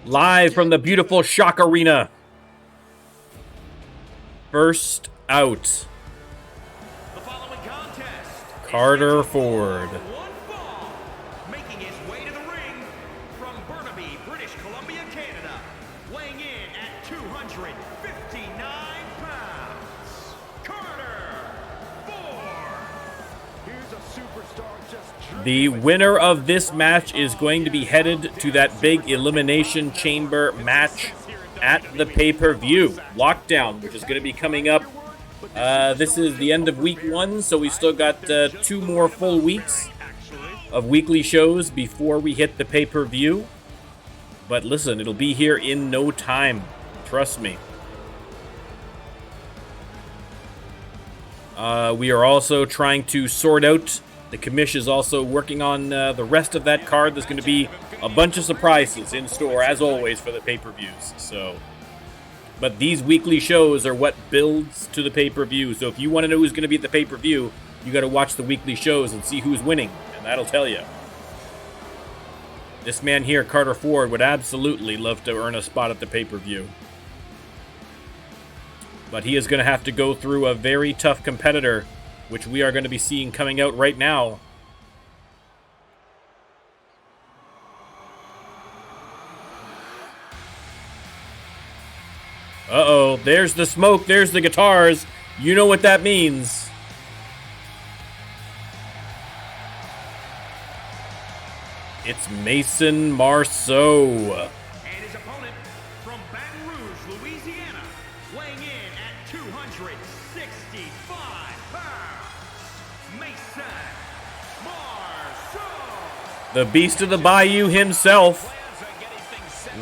Live from the beautiful Shock Arena. First out. The following contest, Carter Ford. one fall, making his way to the ring from Burnaby, British Columbia, Canada, weighing in at 259 pounds, Carter Ford. Here's a superstar just The winner of this match is going to be headed to that big Elimination Chamber match at the pay-per-view Lockdown, which is going to be coming up. This is the end of week 1, so we still got 2 more full weeks of weekly shows before we hit the pay-per-view. But listen, it'll be here in no time. Trust me. We are also trying to sort out. The commish is also working on the rest of that card. There's going to be a bunch of surprises in store, as always, for the pay-per-views. But these weekly shows are what builds to the pay-per-view. So if you want to know who's going to be at the pay-per-view, you got to watch the weekly shows and see who's winning, and that'll tell you. This man here, Carter Ford, would absolutely love to earn a spot at the pay-per-view. But he is going to have to go through a very tough competitor, which we are going to be seeing coming out right now. Uh-oh, there's the smoke, there's the guitars. You know what that means. It's Mason Marceau. and his opponent from Baton Rouge, Louisiana, weighing in at 265 pounds, Mason Marceau. The Beast of the Bayou himself,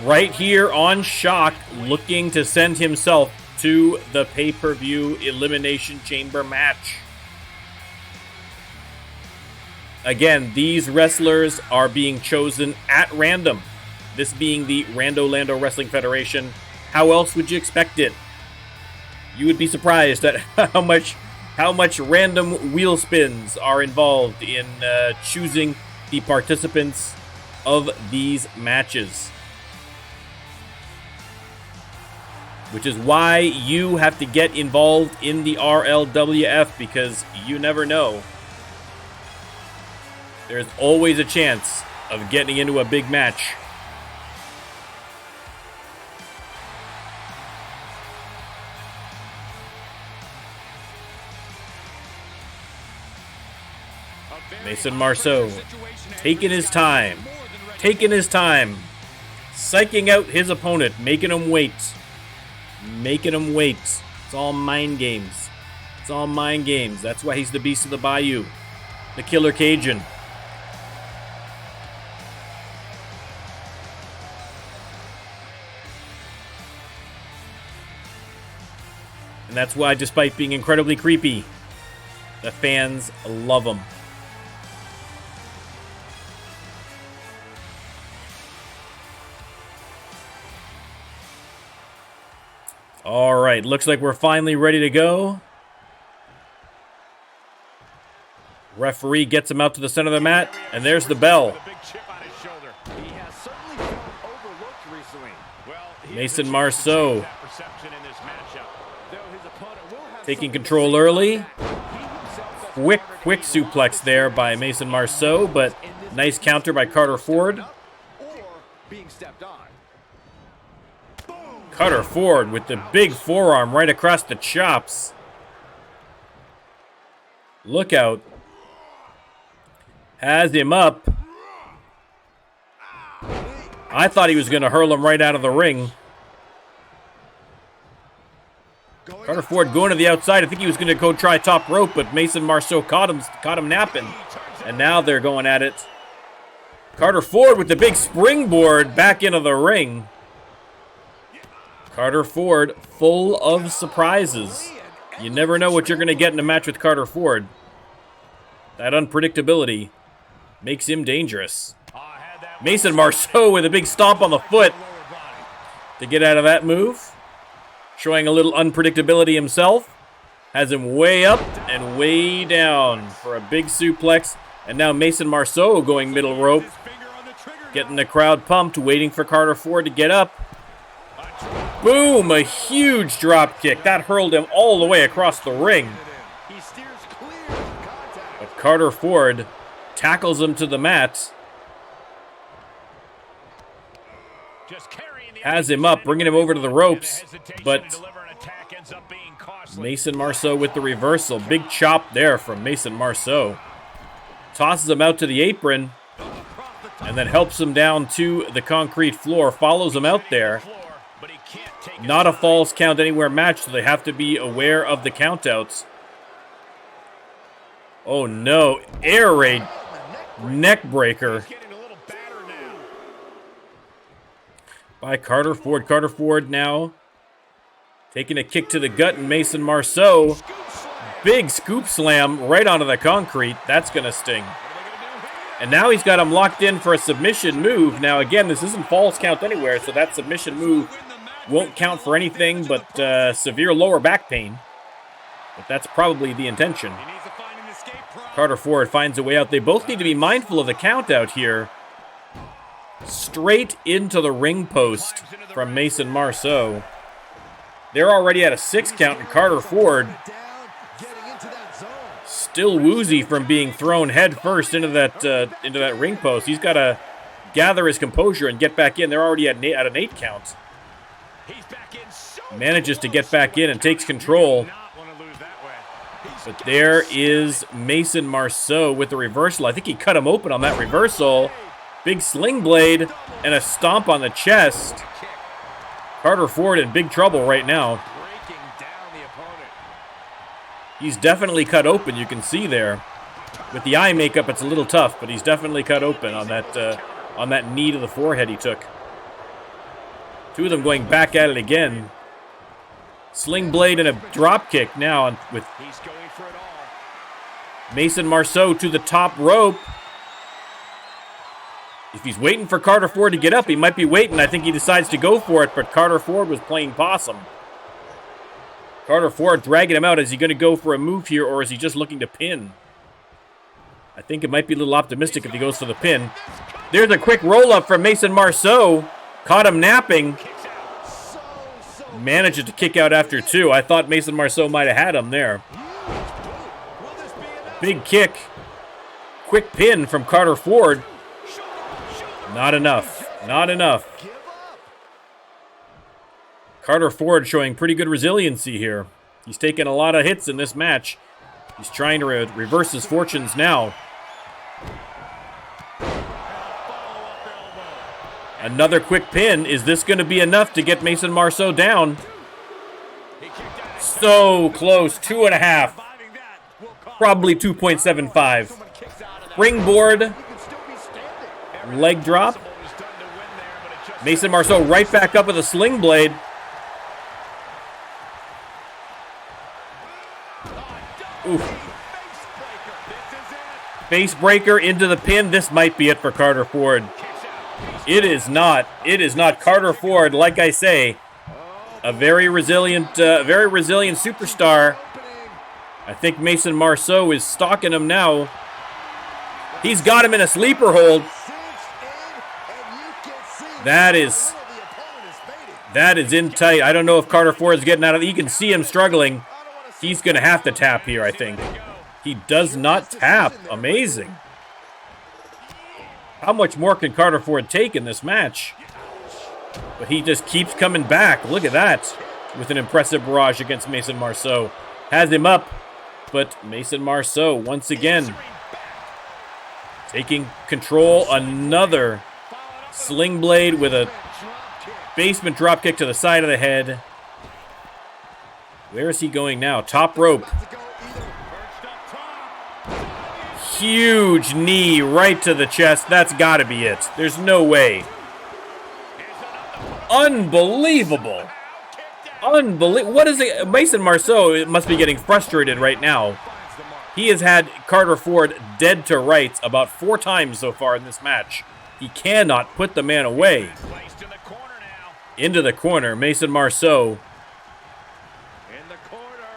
right here on Shock, looking to send himself to the pay-per-view Elimination Chamber match. Again, these wrestlers are being chosen at random. This being the Rando Lando Wrestling Federation. How else would you expect it? You would be surprised at how much random wheel spins are involved in choosing the participants of these matches. Which is why you have to get involved in the RLWF, because you never know. There's always a chance of getting into a big match. Mason Marceau taking his time, psyching out his opponent, making him wait. It's all mind games. That's why he's the Beast of the Bayou, the Killer Cajun. And that's why, despite being incredibly creepy, the fans love him. All right, looks like we're finally ready to go. Referee gets him out to the center of the mat, and there's the bell. Mason Marceau taking control early. Quick suplex there by Mason Marceau, but nice counter by Carter Ford. Carter Ford with the big forearm right across the chops. Look out. Has him up. I thought he was going to hurl him right out of the ring. Carter Ford going to the outside. I think he was going to go try top rope, but Mason Marceau caught him napping. And now they're going at it. Carter Ford with the big springboard back into the ring. Carter Ford, full of surprises. You never know what you're going to get in a match with Carter Ford. That unpredictability makes him dangerous. Mason Marceau with a big stomp on the foot to get out of that move. Showing a little unpredictability himself. Has him way up and way down for a big suplex. And now Mason Marceau going middle rope. Getting the crowd pumped, waiting for Carter Ford to get up. Boom! A huge drop kick. That hurled him all the way across the ring. But Carter Ford tackles him to the mat. Has him up, bringing him over to the ropes. But Mason Marceau with the reversal. Big chop there from Mason Marceau. Tosses him out to the apron. And then helps him down to the concrete floor. Follows him out there. Not a falls count anywhere match, so they have to be aware of the countouts. Oh no, air raid, neck breaker by Carter Ford. Carter Ford now taking a kick to the gut, and Mason Marceau, big scoop slam right onto the concrete. That's going to sting. And now he's got him locked in for a submission move. Now again, this isn't falls count anywhere, so that submission move won't count for anything but severe lower back pain. But that's probably the intention. Carter Ford finds a way out. They both need to be mindful of the count out here. Straight into the ring post from Mason Marceau. They're already at a 6 count, and Carter Ford still woozy from being thrown head first into that ring post. He's got to gather his composure and get back in. They're already at an 8 count. Manages to get back in and takes control. But there is Mason Marceau with the reversal. I think he cut him open on that reversal. Big sling blade and a stomp on the chest. Carter Ford in big trouble right now. He's definitely cut open, you can see there. With the eye makeup, it's a little tough, but he's definitely cut open on that knee to the forehead he took. Two of them going back at it again. Sling blade and a drop kick now with Mason Marceau to the top rope. If he's waiting for Carter Ford to get up, he might be waiting. I think he decides to go for it, but Carter Ford was playing possum. Carter Ford dragging him out. Is he going to go for a move here, or is he just looking to pin? I think it might be a little optimistic if he goes for the pin. There's a quick roll-up from Mason Marceau. Caught him napping. Manages to kick out after 2. I thought Mason Marceau might have had him there. Big kick. Quick pin from Carter Ford. Not enough. Not enough. Carter Ford showing pretty good resiliency here. He's taken a lot of hits in this match. He's trying to reverse his fortunes now. Another quick pin. Is this going to be enough to get Mason Marceau down? So close. 2.5. Probably 2.75. Springboard. Leg drop. Mason Marceau right back up with a sling blade. Oof. Face breaker into the pin. This might be it for Carter Ford. It is not. It is not. Carter Ford, like I say, a very resilient superstar. I think Mason Marceau is stalking him now. He's got him in a sleeper hold. That is in tight. I don't know if Carter Ford is getting out of it. You can see him struggling. He's going to have to tap here, I think. He does not tap. Amazing. How much more can Carter Ford take in this match? But he just keeps coming back. Look at that. With an impressive barrage against Mason Marceau. Has him up. But Mason Marceau, once again, taking control. Another sling blade with a basement drop kick to the side of the head. Where is he going now? Top rope. Huge knee right to the chest. That's got to be it. There's no way. Unbelievable. What is it? Mason Marceau must be getting frustrated right now. He has had Carter Ford dead to rights about 4 times so far in this match. He cannot put the man away. Into the corner, Mason Marceau.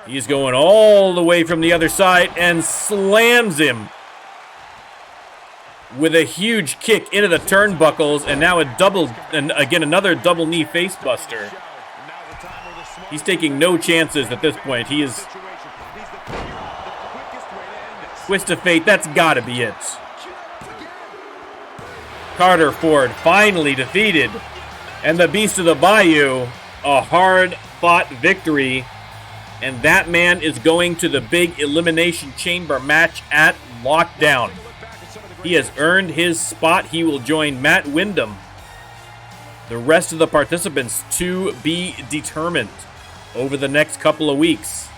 He's going all the way from the other side and slams him. with a huge kick into the turnbuckles, and now another double knee face buster. He's taking no chances at this point. He is... Twist of fate, that's gotta be it. Carter Ford finally defeated. And the Beast of the Bayou, a hard-fought victory. And that man is going to the big Elimination Chamber match at Lockdown. He has earned his spot. He will join Matt Windham. The rest of the participants to be determined over the next couple of weeks.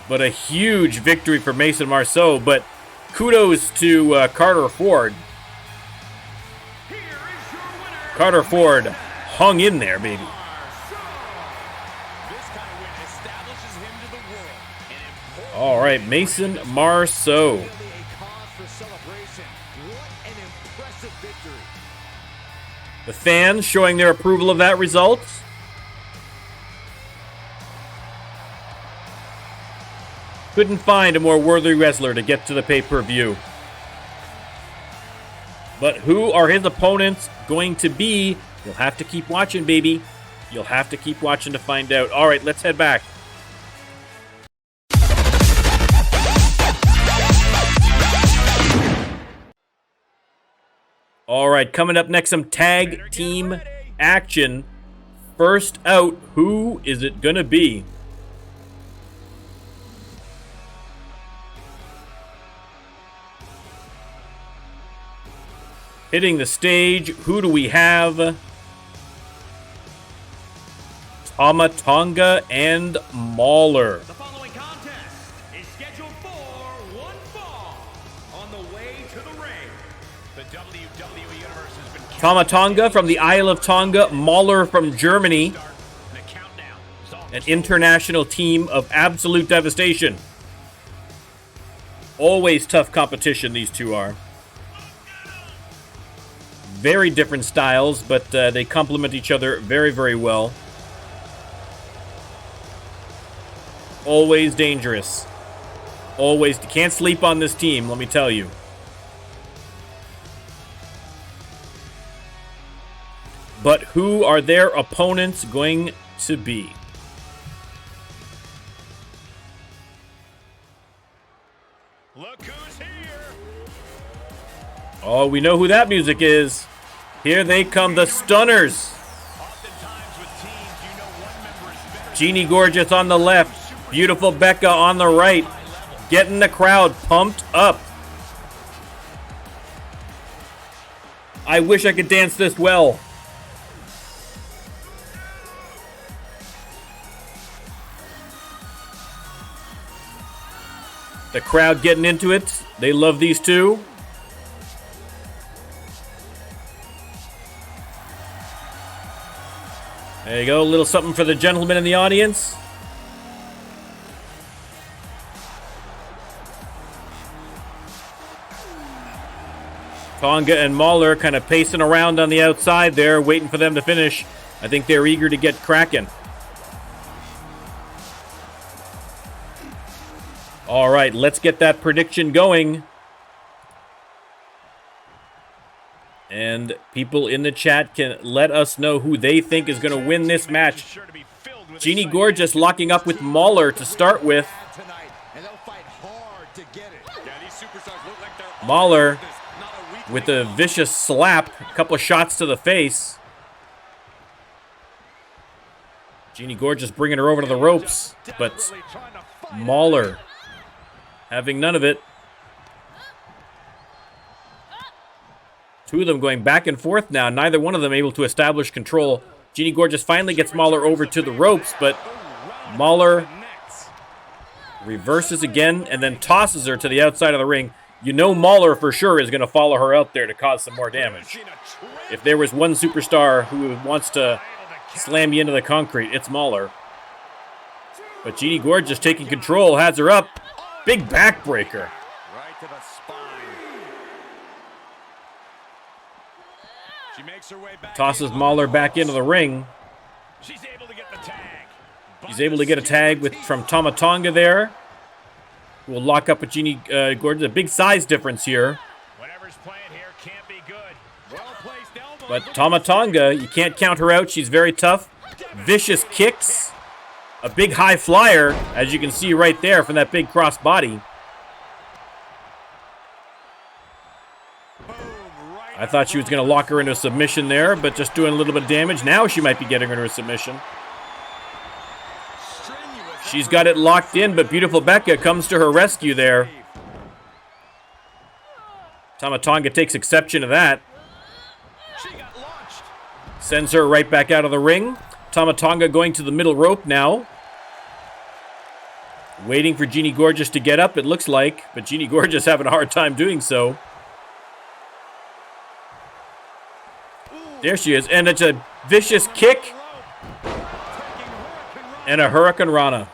But a huge victory for Mason Marceau. But kudos to Carter Ford. Carter Ford hung in there, baby. All right, Mason Marceau. The fans showing their approval of that result. Couldn't find a more worthy wrestler to get to the pay-per-view. But who are his opponents going to be? You'll have to keep watching, baby. You'll have to keep watching to find out. All right, let's head back. All right, coming up next, some tag team action. First out, who is it going to be? Hitting the stage, who do we have? Tama Tonga and Mauler. The following contest is scheduled for one fall. On the way to the ring, the WWE Universe has been... Tama Tonga from the Isle of Tonga, Mauler from Germany. An international team of absolute devastation. Always tough competition, these two are. Very different styles, but they complement each other very, very well. Always dangerous. Always. You can't sleep on this team, let me tell you. But who are their opponents going to be? Look who's here. Oh, we know who that music is. Here they come, the Stunners. Jeannie Gorgeous on the left. Beautiful Becca on the right. Getting the crowd pumped up. I wish I could dance this well. The crowd getting into it. They love these two. There you go, a little something for the gentlemen in the audience. Tonga and Mauler kind of pacing around on the outside there, waiting for them to finish. I think they're eager to get cracking. All right, let's get that prediction going. And people in the chat can let us know who they think is going to win this match. Jeannie Gorgeous locking up with Mauler to start with. Mauler with a vicious slap, a couple of shots to the face. Jeannie Gorgeous bringing her over to the ropes, but Mauler having none of it. Two of them going back and forth now. Neither one of them able to establish control. Jeannie Gorgeous finally gets Mauler over to the ropes, but Mauler reverses again and then tosses her to the outside of the ring. You know Mauler for sure is going to follow her out there to cause some more damage. If there was one superstar who wants to slam you into the concrete, it's Mauler. But Jeannie Gorgeous taking control, has her up. Big backbreaker. Right to the spine. She makes her way back. Tosses Mauler back into the ring. She's able to get the tag. He's able to get a tag from Tama Tonga there. We'll lock up with Jeannie Gorgeous. A big size difference here. But Tama Tonga, you can't count her out. She's very tough. Vicious kicks. A big high flyer, as you can see right there from that big cross body. I thought she was going to lock her into a submission there, but just doing a little bit of damage. Now she might be getting her into a submission. She's got it locked in, but beautiful Becca comes to her rescue there. Tama Tonga takes exception to that. Sends her right back out of the ring. Tama Tonga going to the middle rope now. Waiting for Jeannie Gorgeous to get up, it looks like. But Jeannie Gorgeous having a hard time doing so. There she is. And it's a vicious kick. And a Hurricane Rana.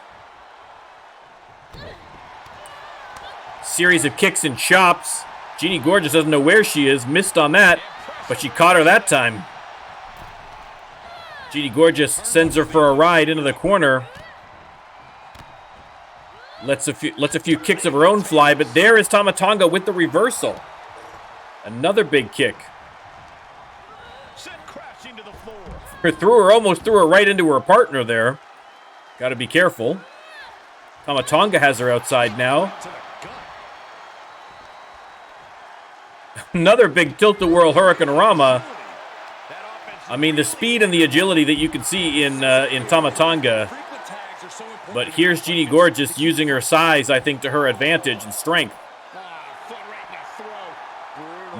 Series of kicks and chops. Jeannie Gorgeous doesn't know where she is. Missed on that. But she caught her that time. Jeannie Gorgeous sends her for a ride into the corner. Lets a few kicks of her own fly, but there is Tama Tonga with the reversal. Another big kick. Almost threw her right into her partner there. Got to be careful. Tama Tonga has her outside now. Another big tilt-a-whirl Hurricane Rama. I mean, the speed and the agility that you can see in Tama Tonga. But here's Jeannie Gorgeous using her size, I think, to her advantage and strength.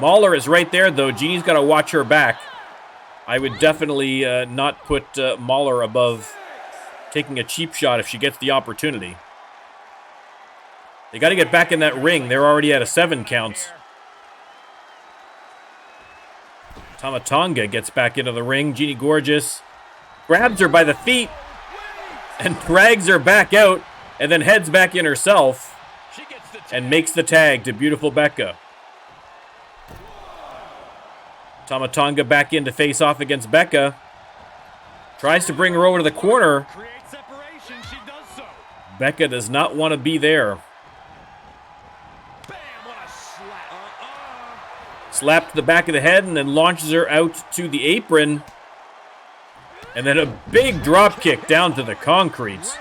Mahler is right there, though. Jeannie's got to watch her back. I would definitely not put Mahler above taking a cheap shot if she gets the opportunity. They got to get back in that ring. They're already at a 7 count. Tama Tonga gets back into the ring. Jeannie Gorgeous grabs her by the feet and drags her back out and then heads back in herself and makes the tag to beautiful Becca. Tama Tonga back in to face off against Becca. Tries to bring her over to the corner. Becca does not want to be there. Slap to the back of the head and then launches her out to the apron. And then a big drop kick down to the concrete.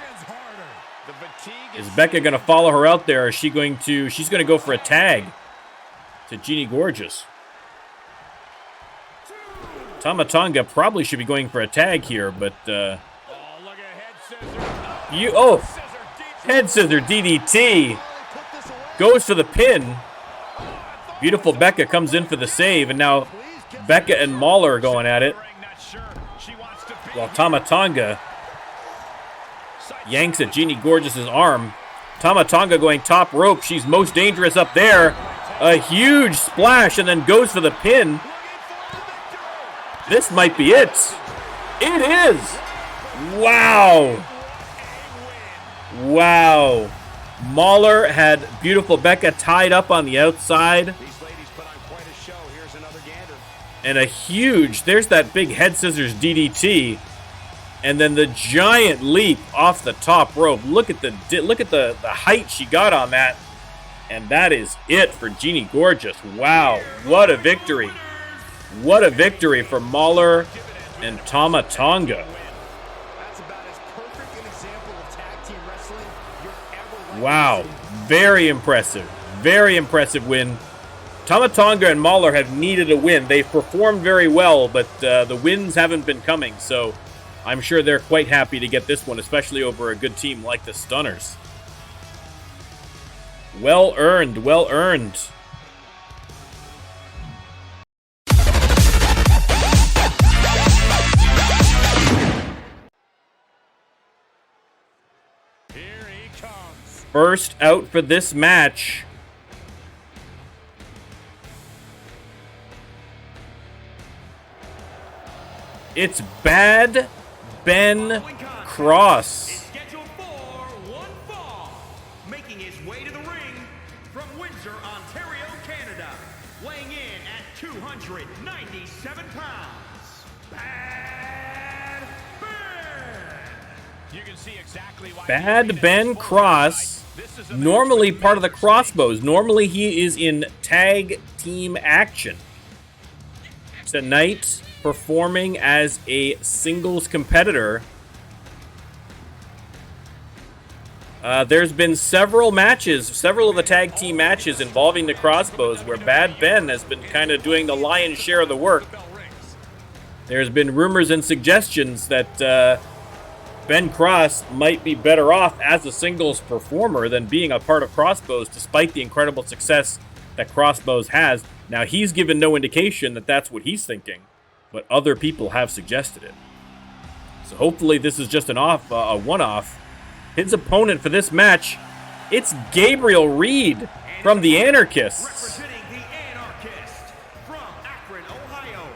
Is Becca going to follow her out there? Or is she going to... She's going to go for a tag to Jeannie Gorgeous. Tama Tonga probably should be going for a tag here, but... Head scissor DDT. Goes for the pin. Beautiful Becca comes in for the save, and now Becca and Mahler are going at it. While Tama Tonga yanks at Jeannie Gorgeous' arm. Tama Tonga going top rope. She's most dangerous up there. A huge splash, and then goes for the pin. This might be it. It is. Wow. Wow. Mahler had beautiful Becca tied up on the outside. And a huge, there's that big head scissors DDT. And then the giant leap off the top rope. Look at the height she got on that. And that is it for Jeannie Gorgeous. Wow, what a victory. What a victory for Mahler and Tama Tonga. Wow, very impressive win. Tama Tonga and Mahler have needed a win. They've performed very well, but the wins haven't been coming, so I'm sure they're quite happy to get this one, especially over a good team like the Stunners. Well earned, well earned. First out for this match. It's Bad Ben Cross. Scheduled for one fall, making his way to the ring from Windsor, Ontario, Canada, weighing in at 297 pounds. Bad Ben. You can see exactly why Bad Ben Cross, normally part of the Crossbows. Normally he is in tag team action. tonight performing as a singles competitor. There's been several matches, several of the tag team matches involving the Crossbows where Bad Ben has been kind of doing the lion's share of the work. There's been rumors and suggestions that Ben Cross might be better off as a singles performer than being a part of Crossbows, despite the incredible success that Crossbows has. Now, he's given no indication that that's what he's thinking, but other people have suggested it. So hopefully this is just a one-off. His opponent for this match, it's Gabriel Reed from the Anarchists. Representing the Anarchist from Akron, Ohio,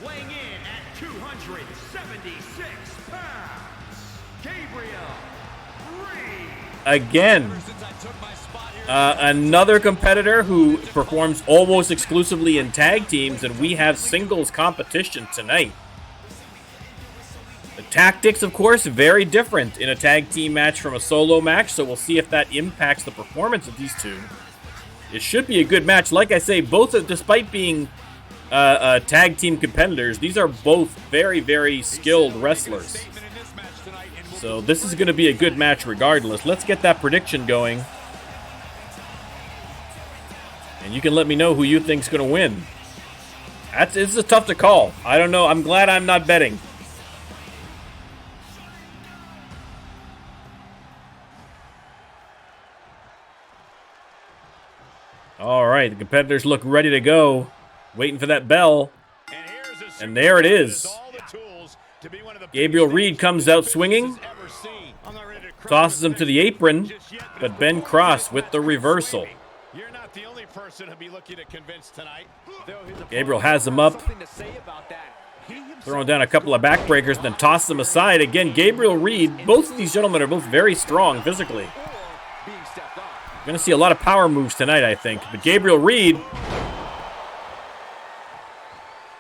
weighing in at 276 pounds, Gabriel Reed. Again, another competitor who performs almost exclusively in tag teams, and we have singles competition tonight. The tactics, of course, very different in a tag team match from a solo match, so we'll see if that impacts the performance of these two. It should be a good match. Like I say, both, despite being tag team competitors, these are both very, very skilled wrestlers. So this is going to be a good match regardless. Let's get that prediction going. And you can let me know who you think's going to win. It's tough to call. I don't know. I'm glad I'm not betting. All right, the competitors look ready to go. Waiting for that bell. And there it is. Gabriel Reed comes out swinging. Tosses him to the apron. But Ben Cross with the reversal. Gabriel has him up. Throwing down a couple of backbreakers, then tosses him aside. Again, Gabriel Reed, both of these gentlemen are both very strong physically. Going to see a lot of power moves tonight, I think. But Gabriel Reed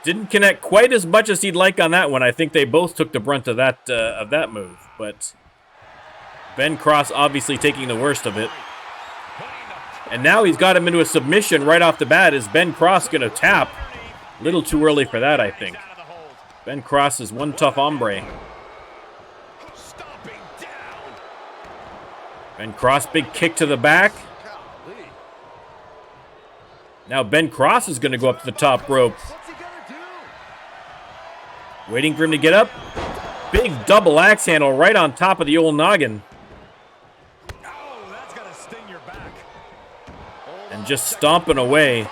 didn't connect quite as much as he'd like on that one. I think they both took the brunt of that move. But Ben Cross obviously taking the worst of it. And now he's got him into a submission right off the bat. Is Ben Cross going to tap? A little too early for that, I think. Ben Cross is one tough hombre. Ben Cross, big kick to the back. Now Ben Cross is going to go up to the top rope. Waiting for him to get up. Big double axe handle right on top of the old noggin. And just stomping away.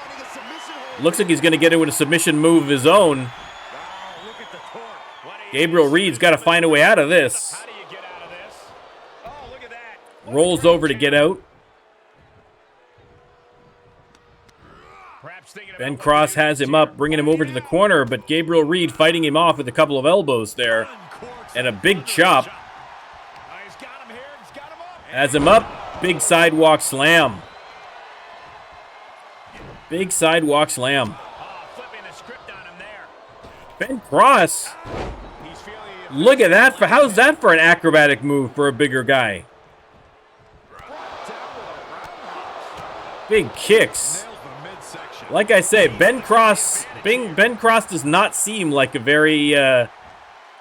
Looks like he's going to get into a submission move of his own. Gabriel Reed's got to find a way out of this. Rolls over to get out. Ben Cross has him up, bringing him over to the corner, but Gabriel Reed fighting him off with a couple of elbows there. And a big chop. Has him up. Big sidewalk slam. Big sidewalk slam. Ben Cross. Look at that. How's that for an acrobatic move for a bigger guy? Big kicks. Like I say, Ben Cross does not seem like a very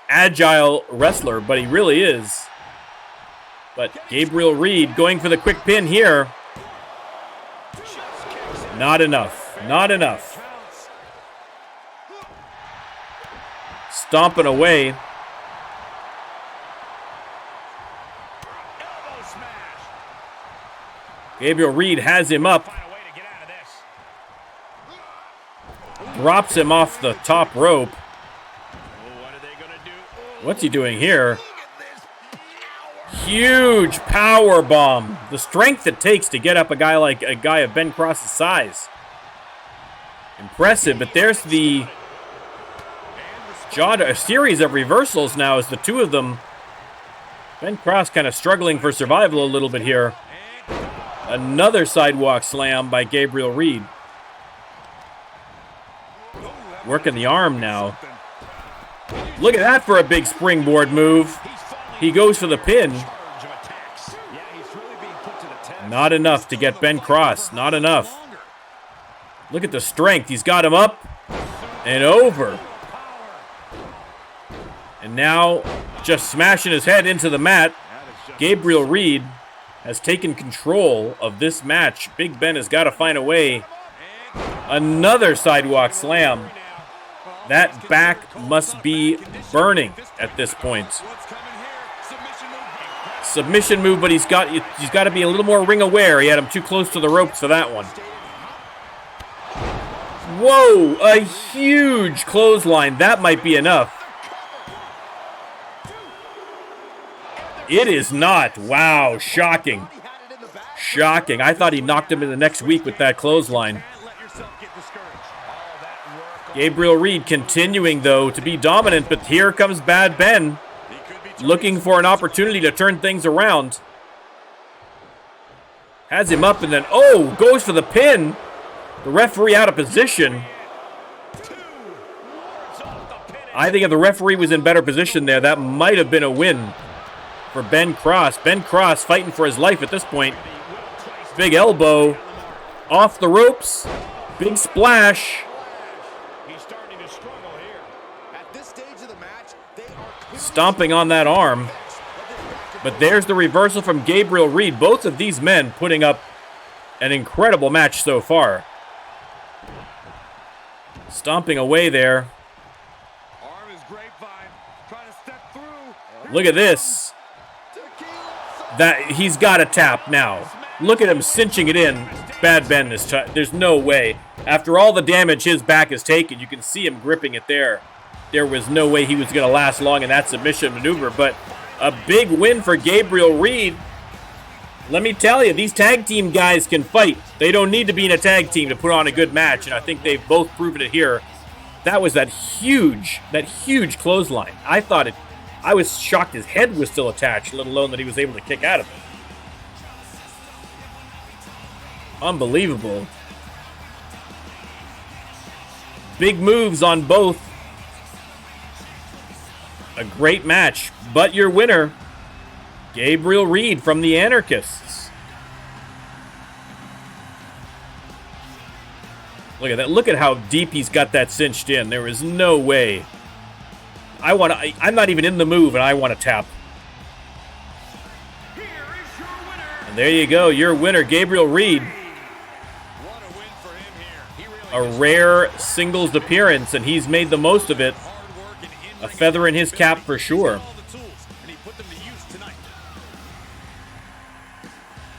agile wrestler, but he really is. But Gabriel Reed going for the quick pin here. Not enough. Not enough. Stomping away. Gabriel Reed has him up. Drops him off the top rope. What's he doing here? Huge power bomb. The strength it takes to get up a guy of Ben Cross's size. Impressive, but there's a series of reversals now as the two of them. Ben Cross kind of struggling for survival a little bit here. Another sidewalk slam by Gabriel Reed. Working the arm now. Look at that for a big springboard move. He goes for the pin. Not enough to get Ben Cross. Not enough. Look at the strength. He's got him up. And over. And now, just smashing his head into the mat, Gabriel Reed has taken control of this match. Big Ben has got to find a way. Another sidewalk slam. That back must be burning at this point. Submission move, but he's got to be a little more ring aware. He had him too close to the ropes for that one. Whoa, a huge clothesline. That might be enough. It is not. Wow, shocking. Shocking. I thought he knocked him in the next week with that clothesline. Gabriel Reed continuing, though, to be dominant, but here comes Bad Ben, looking for an opportunity to turn things around. Has him up and then, oh, goes for the pin. The referee out of position. I think if the referee was in better position there, that might have been a win for Ben Cross. Ben Cross fighting for his life at this point. Big elbow. Off the ropes. Big splash. Stomping on that arm. But there's the reversal from Gabriel Reed. Both of these men putting up an incredible match so far. Stomping away there. Look at this. That he's got a tap now. Look at him cinching it in. Bad Ben this time. There's no way. After all the damage his back has taken, you can see him gripping it there. There was no way he was going to last long in that submission maneuver, but a big win for Gabriel Reed. Let me tell you, these tag team guys can fight. They don't need to be in a tag team to put on a good match, and I think they've both proven it here. That was that huge clothesline. I was shocked his head was still attached, let alone that he was able to kick out of it. Unbelievable. Big moves on both. A great match, but your winner, Gabriel Reed from the Anarchists. Look at that. Look at how deep he's got that cinched in. There is no way. I'm not even in the move, and I want to tap. And there you go. Your winner, Gabriel Reed. A rare singles appearance, and he's made the most of it. A feather in his cap for sure.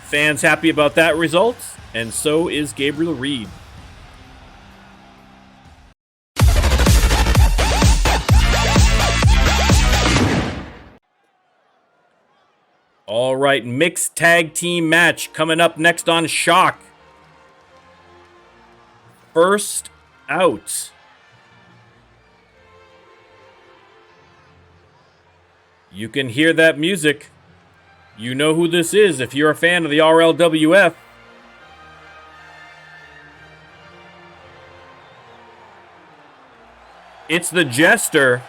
Fans happy about that result, and so is Gabriel Reed. All right, mixed tag team match coming up next on Shock. First out. You can hear that music. You know who this is if you're a fan of the RLWF. It's the Jester.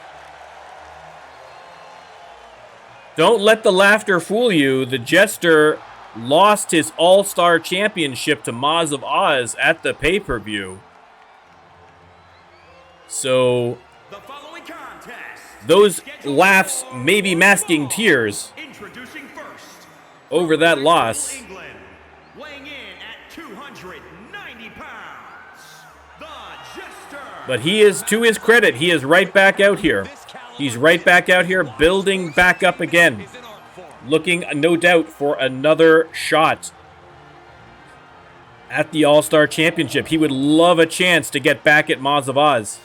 Don't let the laughter fool you. The Jester lost his All-Star Championship to Maz of Oz at the pay-per-view. So those laughs may be masking tears over that loss. But he is, to his credit, he is right back out here. He's right back out here building back up again. Looking, no doubt, for another shot at the All-Star Championship. He would love a chance to get back at Maz of Oz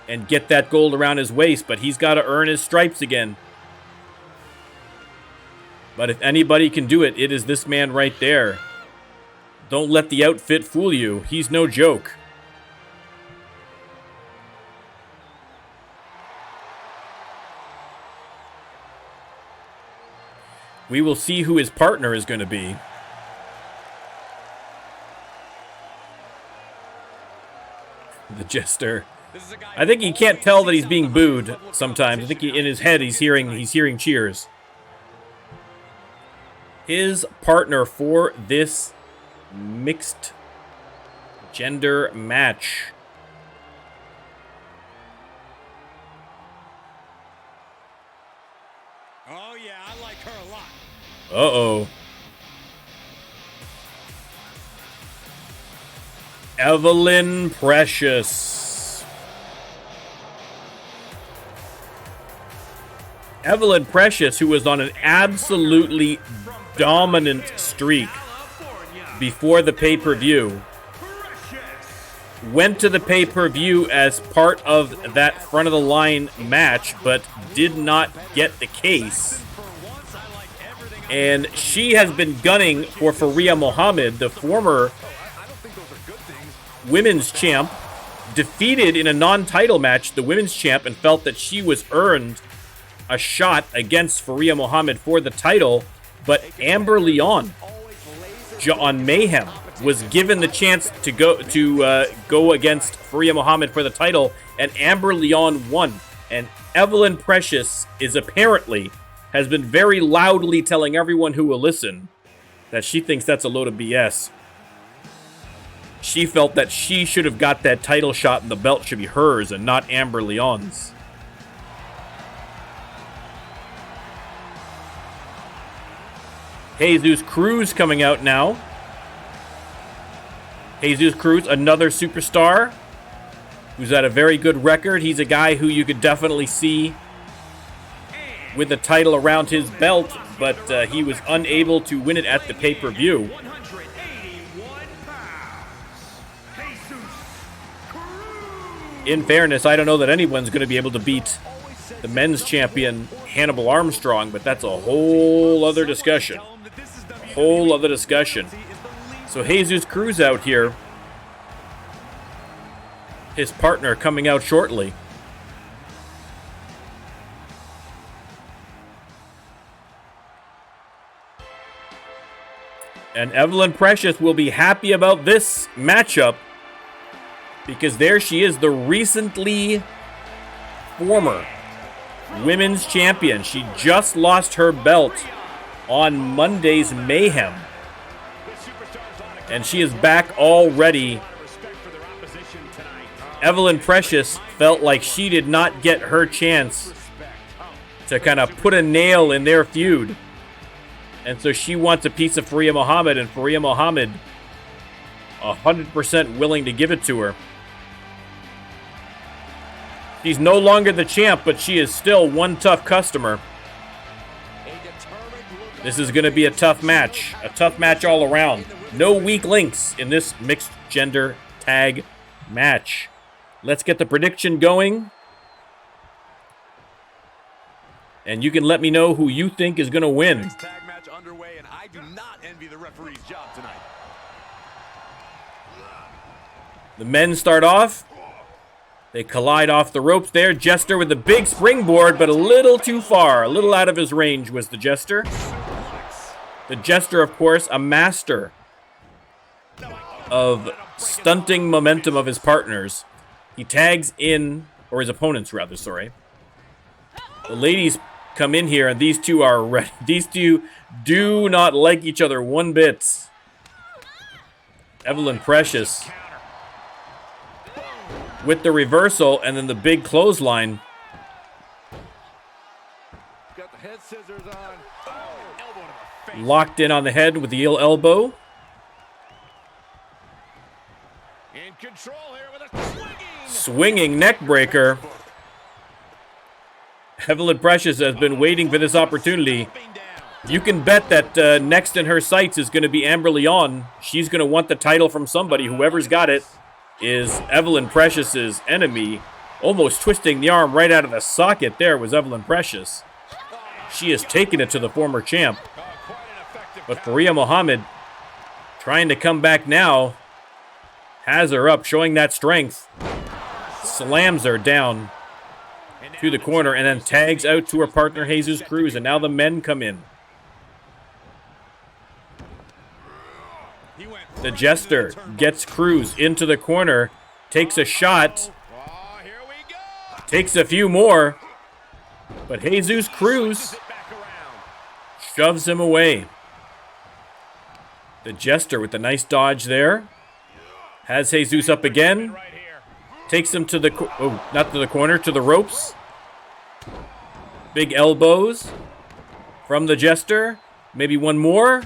and get that gold around his waist, but he's got to earn his stripes again. But if anybody can do it, it is this man right there. Don't let the outfit fool you. He's no joke. We will see who his partner is going to be. The Jester. I think he can't tell that he's being booed sometimes. I think in his head he's hearing cheers. His partner for this mixed gender match Oh, yeah, I like her a lot. Uh-oh. Evelyn Precious. Evelyn Precious, who was on an absolutely dominant streak before the pay-per-view, went to the pay-per-view as part of that front-of-the-line match, but did not get the case. And she has been gunning for Faria Mohammed, the former women's champ, defeated in a non-title match the women's champ, and felt that she was earned a shot against Faria Mohammed for the title. But Amber Leon on Mayhem was given the chance to go against Faria Mohammed for the title, and Amber Leon won. And Evelyn Precious has been very loudly telling everyone who will listen that she thinks that's a load of BS. She felt that she should have got that title shot and the belt should be hers and not Amber Leon's. Jesus Cruz coming out now. Jesus Cruz, another superstar who's had a very good record. He's a guy who you could definitely see with the title around his belt, but he was unable to win it at the pay-per-view. In fairness, I don't know that anyone's going to be able to beat the men's champion, Hannibal Armstrong, but that's a whole other discussion. So Jesus Cruz out here. His partner coming out shortly. And Evelyn Precious will be happy about this matchup, because there she is, the recently former women's champion. She just lost her belt on Monday's Mayhem, and she is back already. Evelyn Precious felt like she did not get her chance to kind of put a nail in their feud, and so she wants a piece of Faria Mohammed, and Faria Mohammed 100% willing to give it to her. She's no longer the champ, but she is still one tough customer. This is going to be a tough match all around. No weak links in this mixed gender tag match. Let's get the prediction going. And you can let me know who you think is going to win. Tag match underway, and I do not envy the referee's job tonight. The men start off. They collide off the ropes there. Jester with the big springboard, but a little too far. A little out of his range was the Jester. The Jester, of course, a master of stunting momentum of his partners. He tags in, or his opponents rather, sorry. The ladies come in here, and these two are ready. These two do not like each other one bit. Evelyn Precious with the reversal, and then the big clothesline. Got the head scissors on. Elbow to the face. Locked in on the head with the heel elbow. In control here with a swinging neck breaker. Evelyn Precious has been waiting for this opportunity. You can bet that next in her sights is going to be Amber Leon. She's going to want the title from somebody. Whoever's got it is Evelyn Precious's enemy. Almost twisting the arm right out of the socket there was Evelyn Precious. She has taken it to the former champ. But Faria Mohammed, trying to come back now, has her up, showing that strength. Slams her down to the corner and then tags out to her partner, Jesus Cruz. And now the men come in. The Jester gets Cruz into the corner, takes a shot, takes a few more, but Jesus Cruz shoves him away. The Jester with a nice dodge there. Has Jesus up again. Takes him to the, not to the corner, to the ropes. Big elbows. from the Jester. Maybe one more.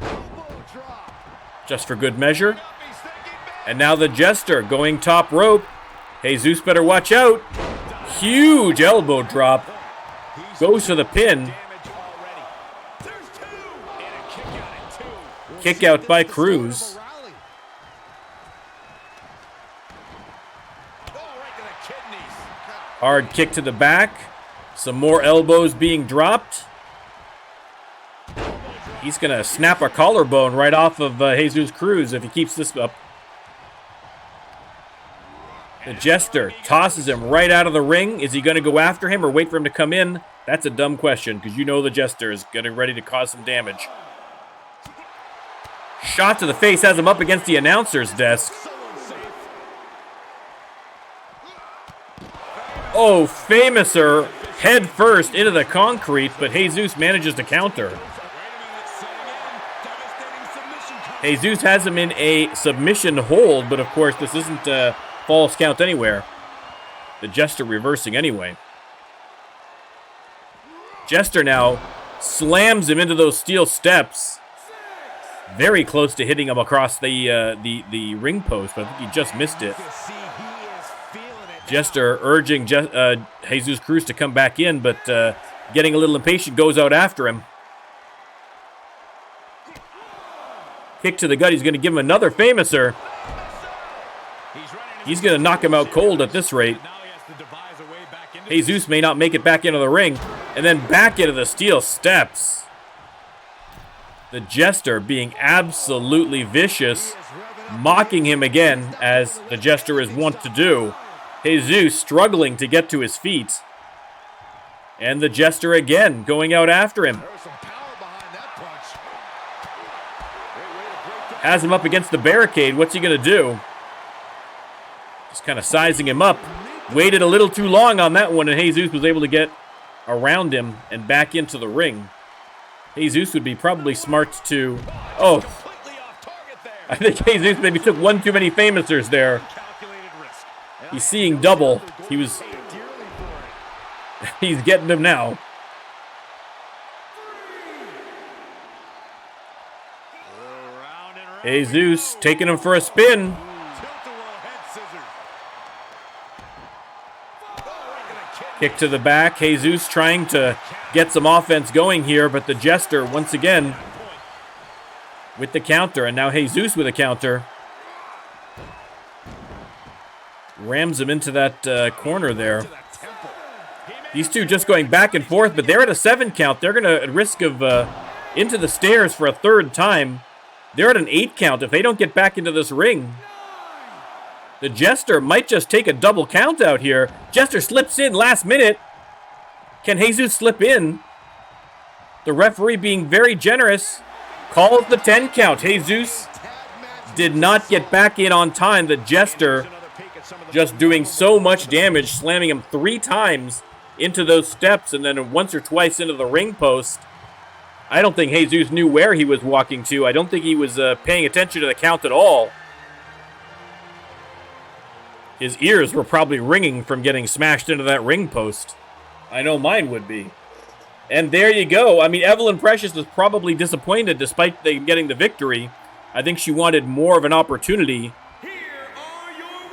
Just for good measure. And now the Jester going top rope. Jesus better watch out. Huge elbow drop. Goes to the pin. Kick out by Cruz. Hard kick to the back. Some more elbows being dropped. He's going to snap a collarbone right off of Jesus Cruz if he keeps this up. The Jester tosses him right out of the ring. Is he going to go after him or wait for him to come in? That's a dumb question because you know the Jester is getting ready to cause some damage. Shot to the face has him up against the announcer's desk. Oh, Famouser head first into the concrete, but Jesus manages to counter. Jesus has him in a submission hold, but of course this isn't a false count anywhere. The Jester reversing anyway. Jester now slams him into those steel steps. Very close to hitting him across the ring post, but I think he just missed it. Jester urging Jesus Cruz to come back in, but getting a little impatient, goes out after him. Kick to the gut. He's going to give him another Famouser. He's going to knock him out cold at this rate. Jesus may not make it back into the ring, and then back into the steel steps. The Jester being absolutely vicious, mocking him again, as the Jester is wont to do. Jesus struggling to get to his feet. And the Jester again going out after him. Has him up against the barricade. What's he going to do? Just kind of sizing him up. Waited a little too long on that one, and Jesus was able to get around him and back into the ring. Jesus would be probably smart to... Oh, I think Jesus maybe took one too many Famousers there. He's seeing double. He's getting him now. Jesus taking him for a spin. Kick to the back. Jesus trying to get some offense going here, but the Jester once again with the counter, and now Jesus with a counter. Rams him into that corner there. These two just going back and forth, but they're at a 7 count. They're going to, at risk of into the stairs for a third time. They're at an 8 count if they don't get back into this ring. The Jester might just take a double count out here. Jester slips in last minute. Can Jesus slip in? The referee being very generous. Calls the 10 count. Jesus did not get back in on time. The Jester just doing so much damage, slamming him 3 times into those steps and then once or twice into the ring post. I don't think Jesus knew where he was walking to. I don't think he was paying attention to the count at all. His ears were probably ringing from getting smashed into that ring post. I know mine would be. And there you go. I mean, Evelyn Precious was probably disappointed despite them getting the victory. I think she wanted more of an opportunity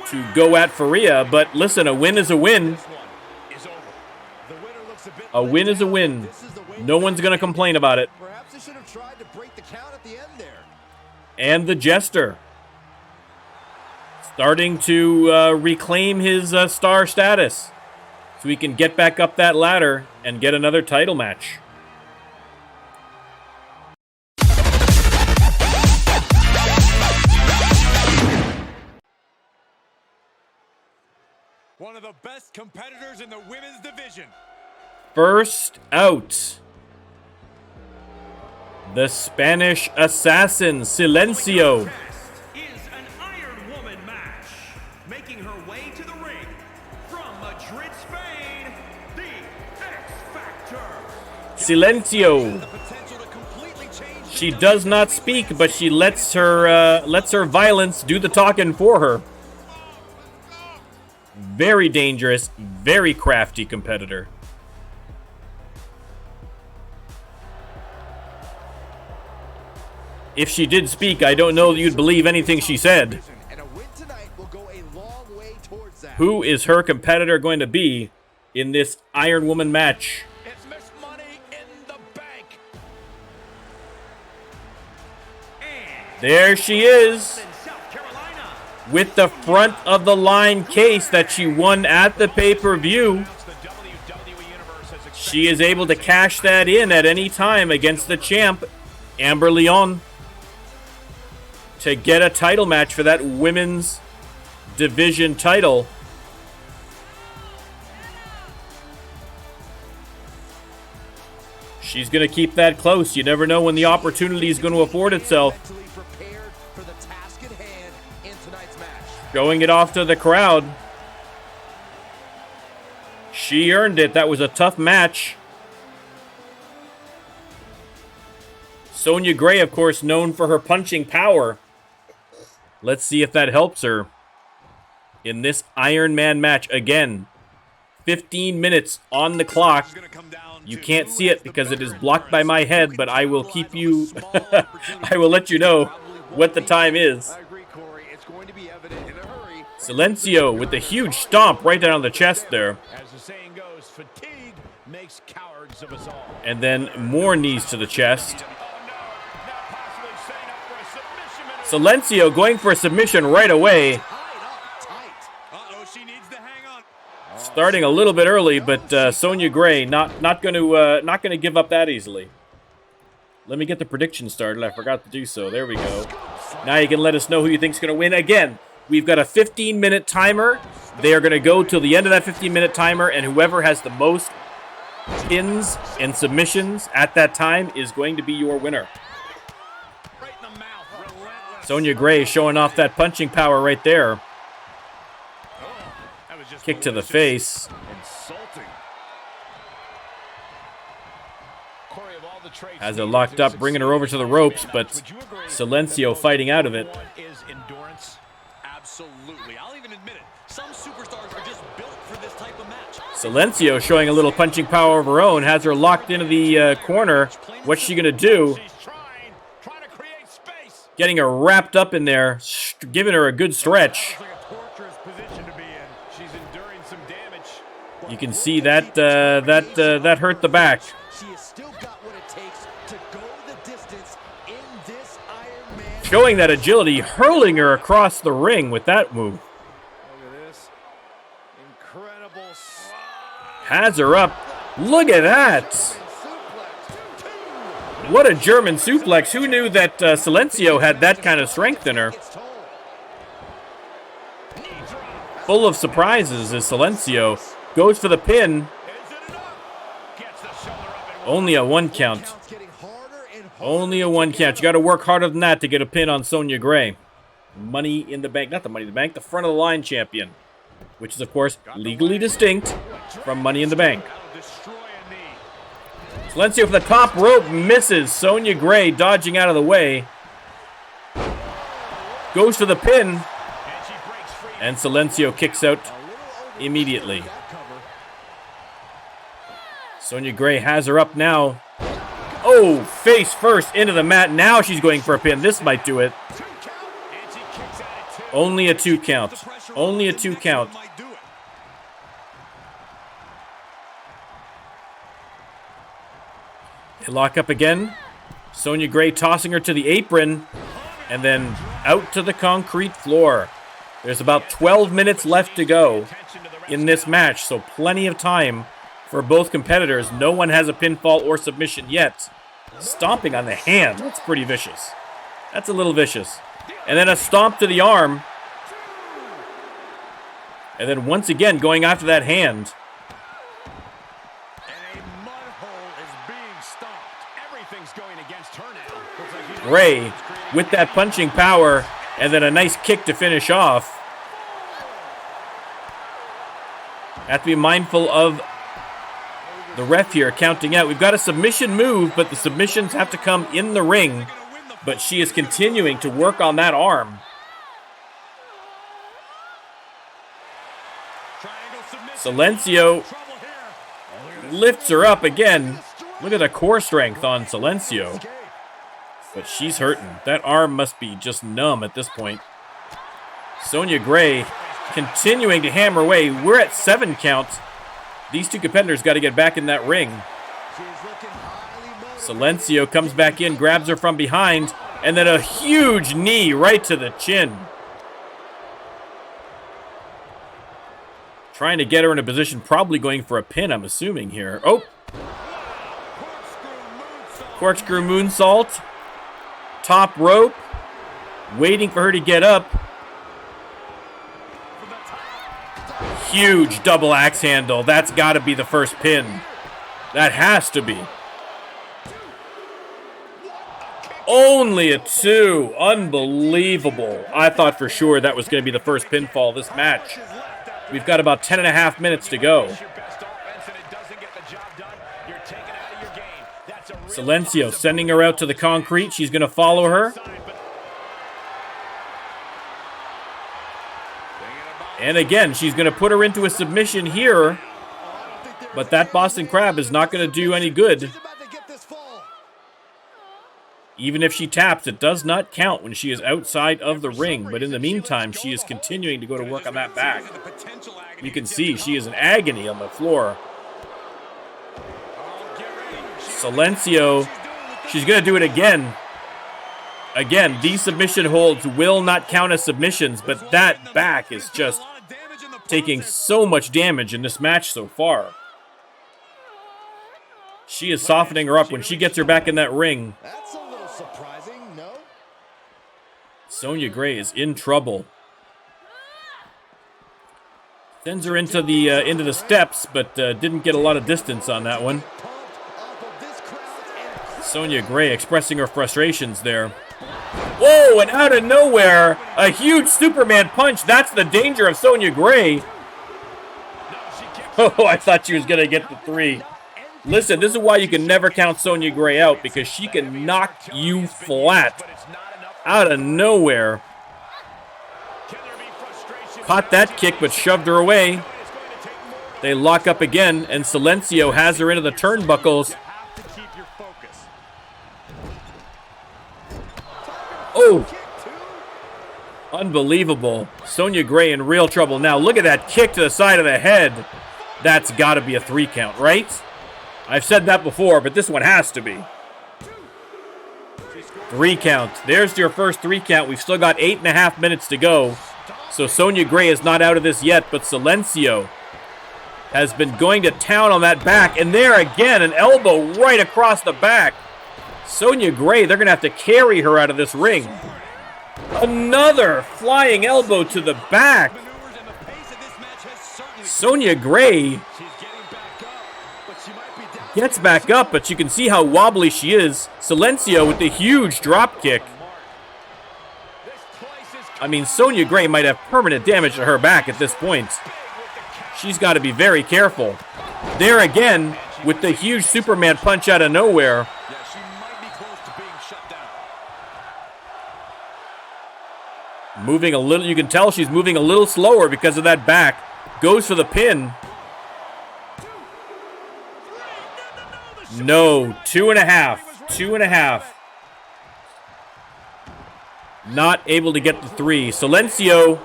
to go at Faria. But listen, a win is a win. A win is a win. No one's going to complain about it. And the Jester starting to reclaim his star status so he can get back up that ladder and get another title match. One of the best competitors in the women's division. First out, the Spanish assassin, Silencio. Is an Iron Woman match. Making her way to the ring from Madrid, Spain, the X Factor. Silencio. She does not speak, but she lets her violence do the talking for her. Very dangerous, very crafty competitor. If she did speak, I don't know that you'd believe anything she said. Who is her competitor going to be in this Iron Woman match? It's Miss Money in the Bank. There she is, In South Carolina. with the front of the line case that she won at the pay-per-view. The WWE Universe has She is able to cash that in at any time against the champ, Amber Leon, to get a title match for that women's division title. She's going to keep that close. You never know when the opportunity is going to afford itself. Showing it off to the crowd. She earned it. That was a tough match. Sonya Gray, of course, known for her punching power. Let's see if that helps her in this Iron Man match. Again, 15 minutes on the clock. You can't see it because it is blocked by my head, but I will keep you... I will let you know what the time is. Silencio with the huge stomp right down on the chest there. As the saying goes, fatigue makes cowards of us all. And then more knees to the chest. Silencio going for a submission right away. She needs to hang on. Starting a little bit early, but Sonya Gray not going to give up that easily. Let me get the prediction started. I forgot to do so. There we go. Now you can let us know who you think's going to win. Again, we've got a 15-minute timer. They are going to go till the end of that 15-minute timer, and whoever has the most pins and submissions at that time is going to be your winner. Right in the mouth. Relentless. Sonya Gray showing off that punching power right there. That was just Kick to the face. insulting. Corey, of all the traits Has her needed locked to up, bringing her over to the ropes, but Would you agree Silencio that fighting out of it. one is endurance? Absolutely. I'll even admit it. Some superstars are just built for this type of match. Silencio showing a little punching power of her own. Has her locked into the corner. What's she going to do? She's trying to create space. Getting her wrapped up in there, giving her a good stretch. It's like a torturous position to be in. She's enduring some damage. You can see that that hurt the back. She has still got what it takes to go the distance in this Iron Man. Showing that agility, hurling her across the ring with that move. Look at this. Incredible. Has her up. Look at that. What a German suplex. Who knew that Silencio had that kind of strength in her? Full of surprises is Silencio. Goes for the pin. Only a 1 count. Only a 1 count. You got to work harder than that to get a pin on Sonya Gray. Money in the Bank. Not the Money in the Bank. The front of the line champion. Which is, of course, legally distinct from Money in the Bank. Silencio for the top rope. Misses. Sonya Gray dodging out of the way. Goes for the pin. And Silencio kicks out immediately. Sonya Gray has her up now. Oh, face first into the mat. Now she's going for a pin. This might do it. Only a 2 count. Only a 2 count. They lock up again. Sonya Gray tossing her to the apron. And then out to the concrete floor. There's about 12 minutes left to go in this match. So plenty of time for both competitors. No one has a pinfall or submission yet. Stomping on the hand. That's pretty vicious. That's a little vicious. And then a stomp to the arm. And then once again going after that hand. And a mud hole is being stomped. Everything's going against her now. Gray with that punching power. And then a nice kick to finish off. Have to be mindful of the ref here counting out. We've got a submission move, but the submissions have to come in the ring. But she is continuing to work on that arm. Silencio lifts her up again. Look at the core strength on Silencio. But she's hurting. That arm must be just numb at this point. Sonya Gray continuing to hammer away. We're at 7 counts. These two competitors got to get back in that ring. Silencio comes back in, grabs her from behind, and then a huge knee right to the chin. Trying to get her in a position, probably going for a pin, I'm assuming here. Oh! Corkscrew moonsault. Top rope. Waiting for her to get up. Huge double axe handle. That's got to be the first pin. That has to be. Only a 2. Unbelievable. I thought for sure that was going to be the first pinfall of this match. We've got about 10.5 minutes to go. Silencio sending her out to the concrete. She's going to follow her. And again, she's going to put her into a submission here. But that Boston Crab is not going to do any good. Even if she taps, it does not count when she is outside of the ring. But in the meantime, she is continuing to go to work on that back. You can see she is in agony on the floor. Silencio, she's going to do it again. Again, these submission holds will not count as submissions, but that back is just taking so much damage in this match so far. She is softening her up when she gets her back in that ring. That's a little surprising, no? Sonya Gray is in trouble. Sends her into the steps, but didn't get a lot of distance on that one. Sonya Gray expressing her frustrations there. Whoa, and out of nowhere, a huge Superman punch. That's the danger of Sonya Gray. Oh, I thought she was going to get the 3. Listen, this is why you can never count Sonya Gray out, because she can knock you flat out of nowhere. Caught that kick, but shoved her away. They lock up again, and Silencio has her into the turnbuckles. Oh! Unbelievable. Sonya Gray in real trouble now. Look at that kick to the side of the head. That's got to be a 3 count, right? I've said that before, but this one has to be. 3 count. There's your first 3 count. We've still got 8.5 minutes to go. So Sonya Gray is not out of this yet, but Silencio has been going to town on that back. And there again, an elbow right across the back. Sonya Gray, they're going to have to carry her out of this ring. Another flying elbow to the back. Sonya Gray gets back up, but you can see how wobbly she is. Silencio with the huge drop kick. I mean, Sonya Gray might have permanent damage to her back at this point. She's got to be very careful. There again, with the huge Superman punch out of nowhere. Moving a little, you can tell she's moving a little slower because of that back. Goes for the pin. No, 2.5. 2.5. Not able to get the 3. Silencio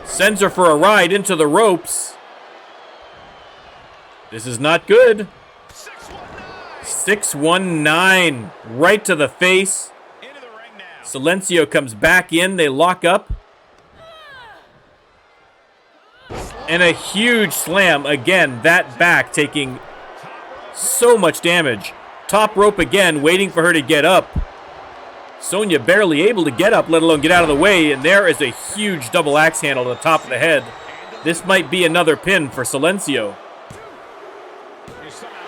sends her for a ride into the ropes. This is not good. 619 right to the face. Silencio comes back in. They lock up. And a huge slam. Again, that back taking so much damage. Top rope again, waiting for her to get up. Sonya barely able to get up, let alone get out of the way. And there is a huge double axe handle to the top of the head. This might be another pin for Silencio.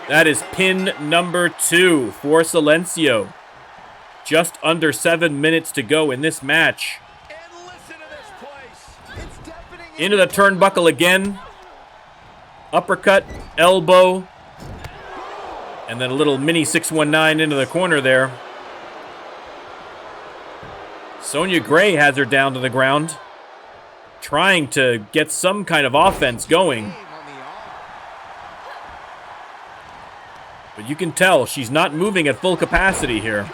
That is pin number 2 for Silencio. Just under 7 minutes to go in this match. Into the turnbuckle again. Uppercut, elbow. And then a little mini 619 into the corner there. Sonya Gray has her down to the ground. Trying to get some kind of offense going. But you can tell she's not moving at full capacity here.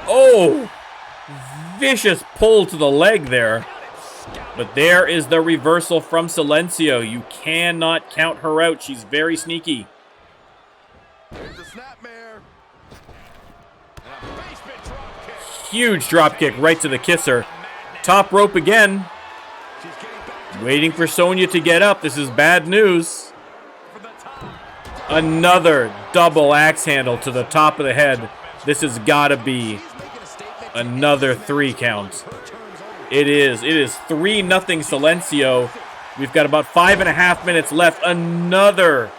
Oh, vicious pull to the leg there. But there is the reversal from Silencio. You cannot count her out. She's very sneaky. Huge drop kick right to the kisser. Top rope again. Waiting for Sonya to get up. This is bad news. Another double axe handle to the top of the head. This has got to be another 3 count. It is 3-0 Silencio. We've got about 5.5 minutes left. Another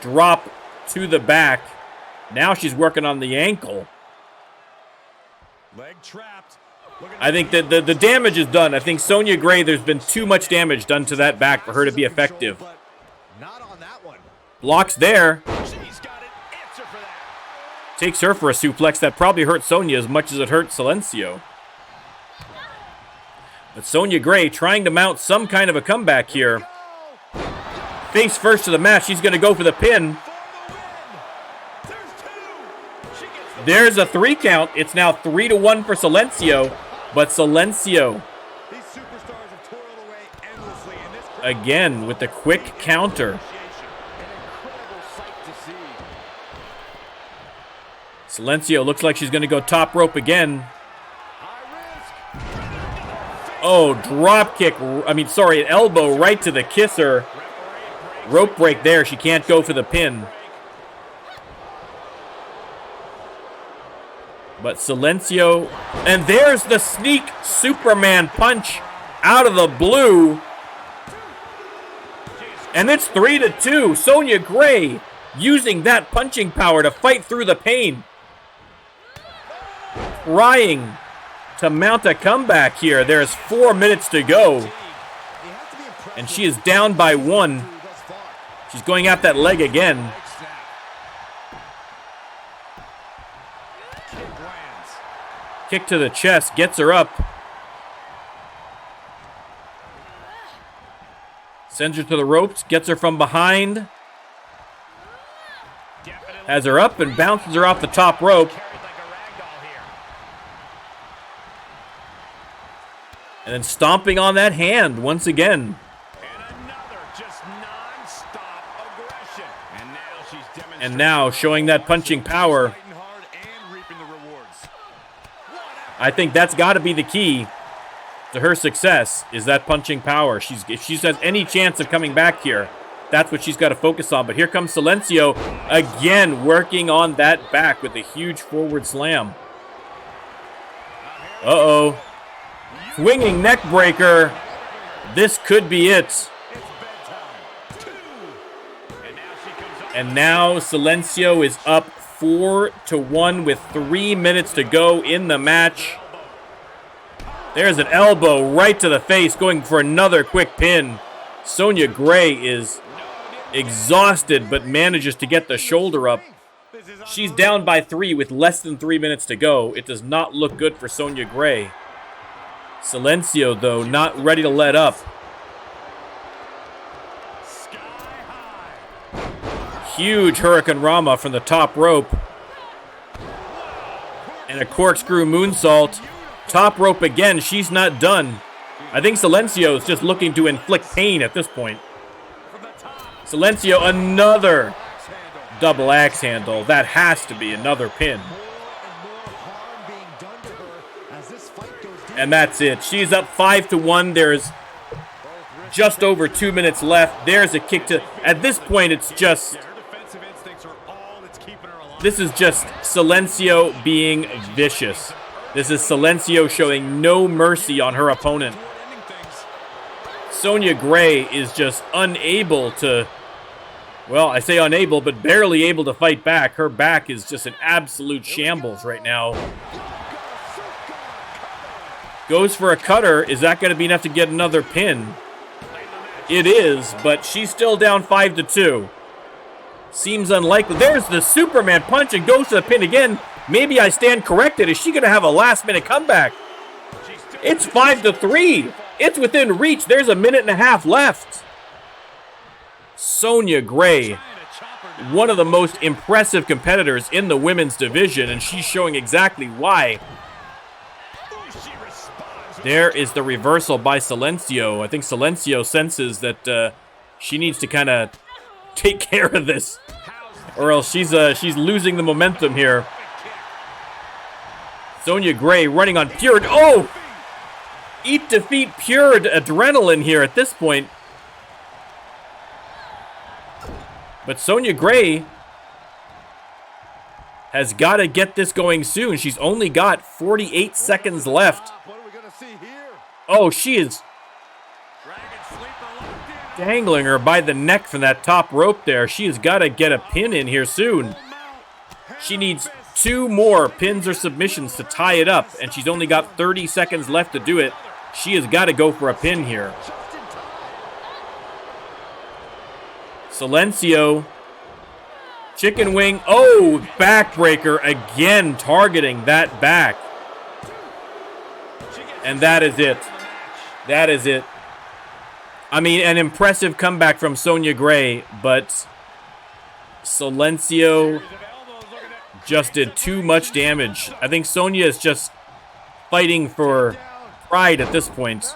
drop to the back. Now she's working on the ankle. Leg trapped. I think that the damage is done. I think Sonya Gray, there's been too much damage done to that back for her to be effective. Blocks there. Takes her for a suplex that probably hurt Sonya as much as it hurt Silencio. But Sonya Gray trying to mount some kind of a comeback here. Face first to the match. She's going to go for the pin. There's a 3 count. It's now 3-1 for Silencio. But Silencio, again, with the quick counter. Silencio looks like she's going to go top rope again. Oh, drop kick. An elbow right to the kisser. Rope break there. She can't go for the pin. But Silencio, and there's the sneak Superman punch out of the blue. And it's 3-2. Sonya Gray using that punching power to fight through the pain. Trying to mount a comeback here. There's 4 minutes to go. And she is down by 1. She's going at that leg again. Kick to the chest, gets her up. Sends her to the ropes, gets her from behind. Has her up and bounces her off the top rope. And then stomping on that hand once again. And now showing that punching power. I think that's got to be the key to her success, is that punching power. If she has any chance of coming back here, that's what she's got to focus on. But here comes Silencio again, working on that back with a huge forward slam. Uh-oh. Swinging neck breaker. This could be it. And now Silencio is up 4-1 with 3 minutes to go in the match. There's an elbow right to the face, going for another quick pin. Sonya Gray is exhausted, but manages to get the shoulder up. She's down by 3 with less than 3 minutes to go. It does not look good for Sonya Gray. Silencio, though, not ready to let up. Huge Hurricane Rama from the top rope. And a corkscrew moonsault. Top rope again. She's not done. I think Silencio is just looking to inflict pain at this point. Silencio, another double axe handle. That has to be another pin. And that's it. She's up 5-1. There's just over 2 minutes left. There's a kick to... At this point, it's just... This is just Silencio being vicious. This is Silencio showing no mercy on her opponent. Sonya Gray is just unable to... Well, I say unable, but barely able to fight back. Her back is just an absolute shambles right now. Goes for a cutter. Is that going to be enough to get another pin? It is, but she's still down 5-2. Seems unlikely. There's the Superman punch and goes to the pin again. Maybe I stand corrected. Is she going to have a last-minute comeback? It's 5-3. It's within reach. There's a minute and a half left. Sonya Gray one of the most impressive competitors in the women's division, and she's showing exactly why. There is the reversal by Silencio. I think Silencio senses that she needs to kind of take care of this, or else she's losing the momentum here. Sonya Gray running on pure. Oh! Eat defeat pure adrenaline here at this point. But Sonya Gray has got to get this going soon. She's only got 48 seconds left. Oh, she is dangling her by the neck from that top rope there. She has got to get a pin in here soon. She needs 2 more pins or submissions to tie it up, and she's only got 30 seconds left to do it. She has got to go for a pin here. Silencio. Chicken wing. Oh, backbreaker again, targeting that back. And that is it. That is it. I mean, an impressive comeback from Sonya Gray, but Silencio just did too much damage. I think Sonya is just fighting for pride at this point.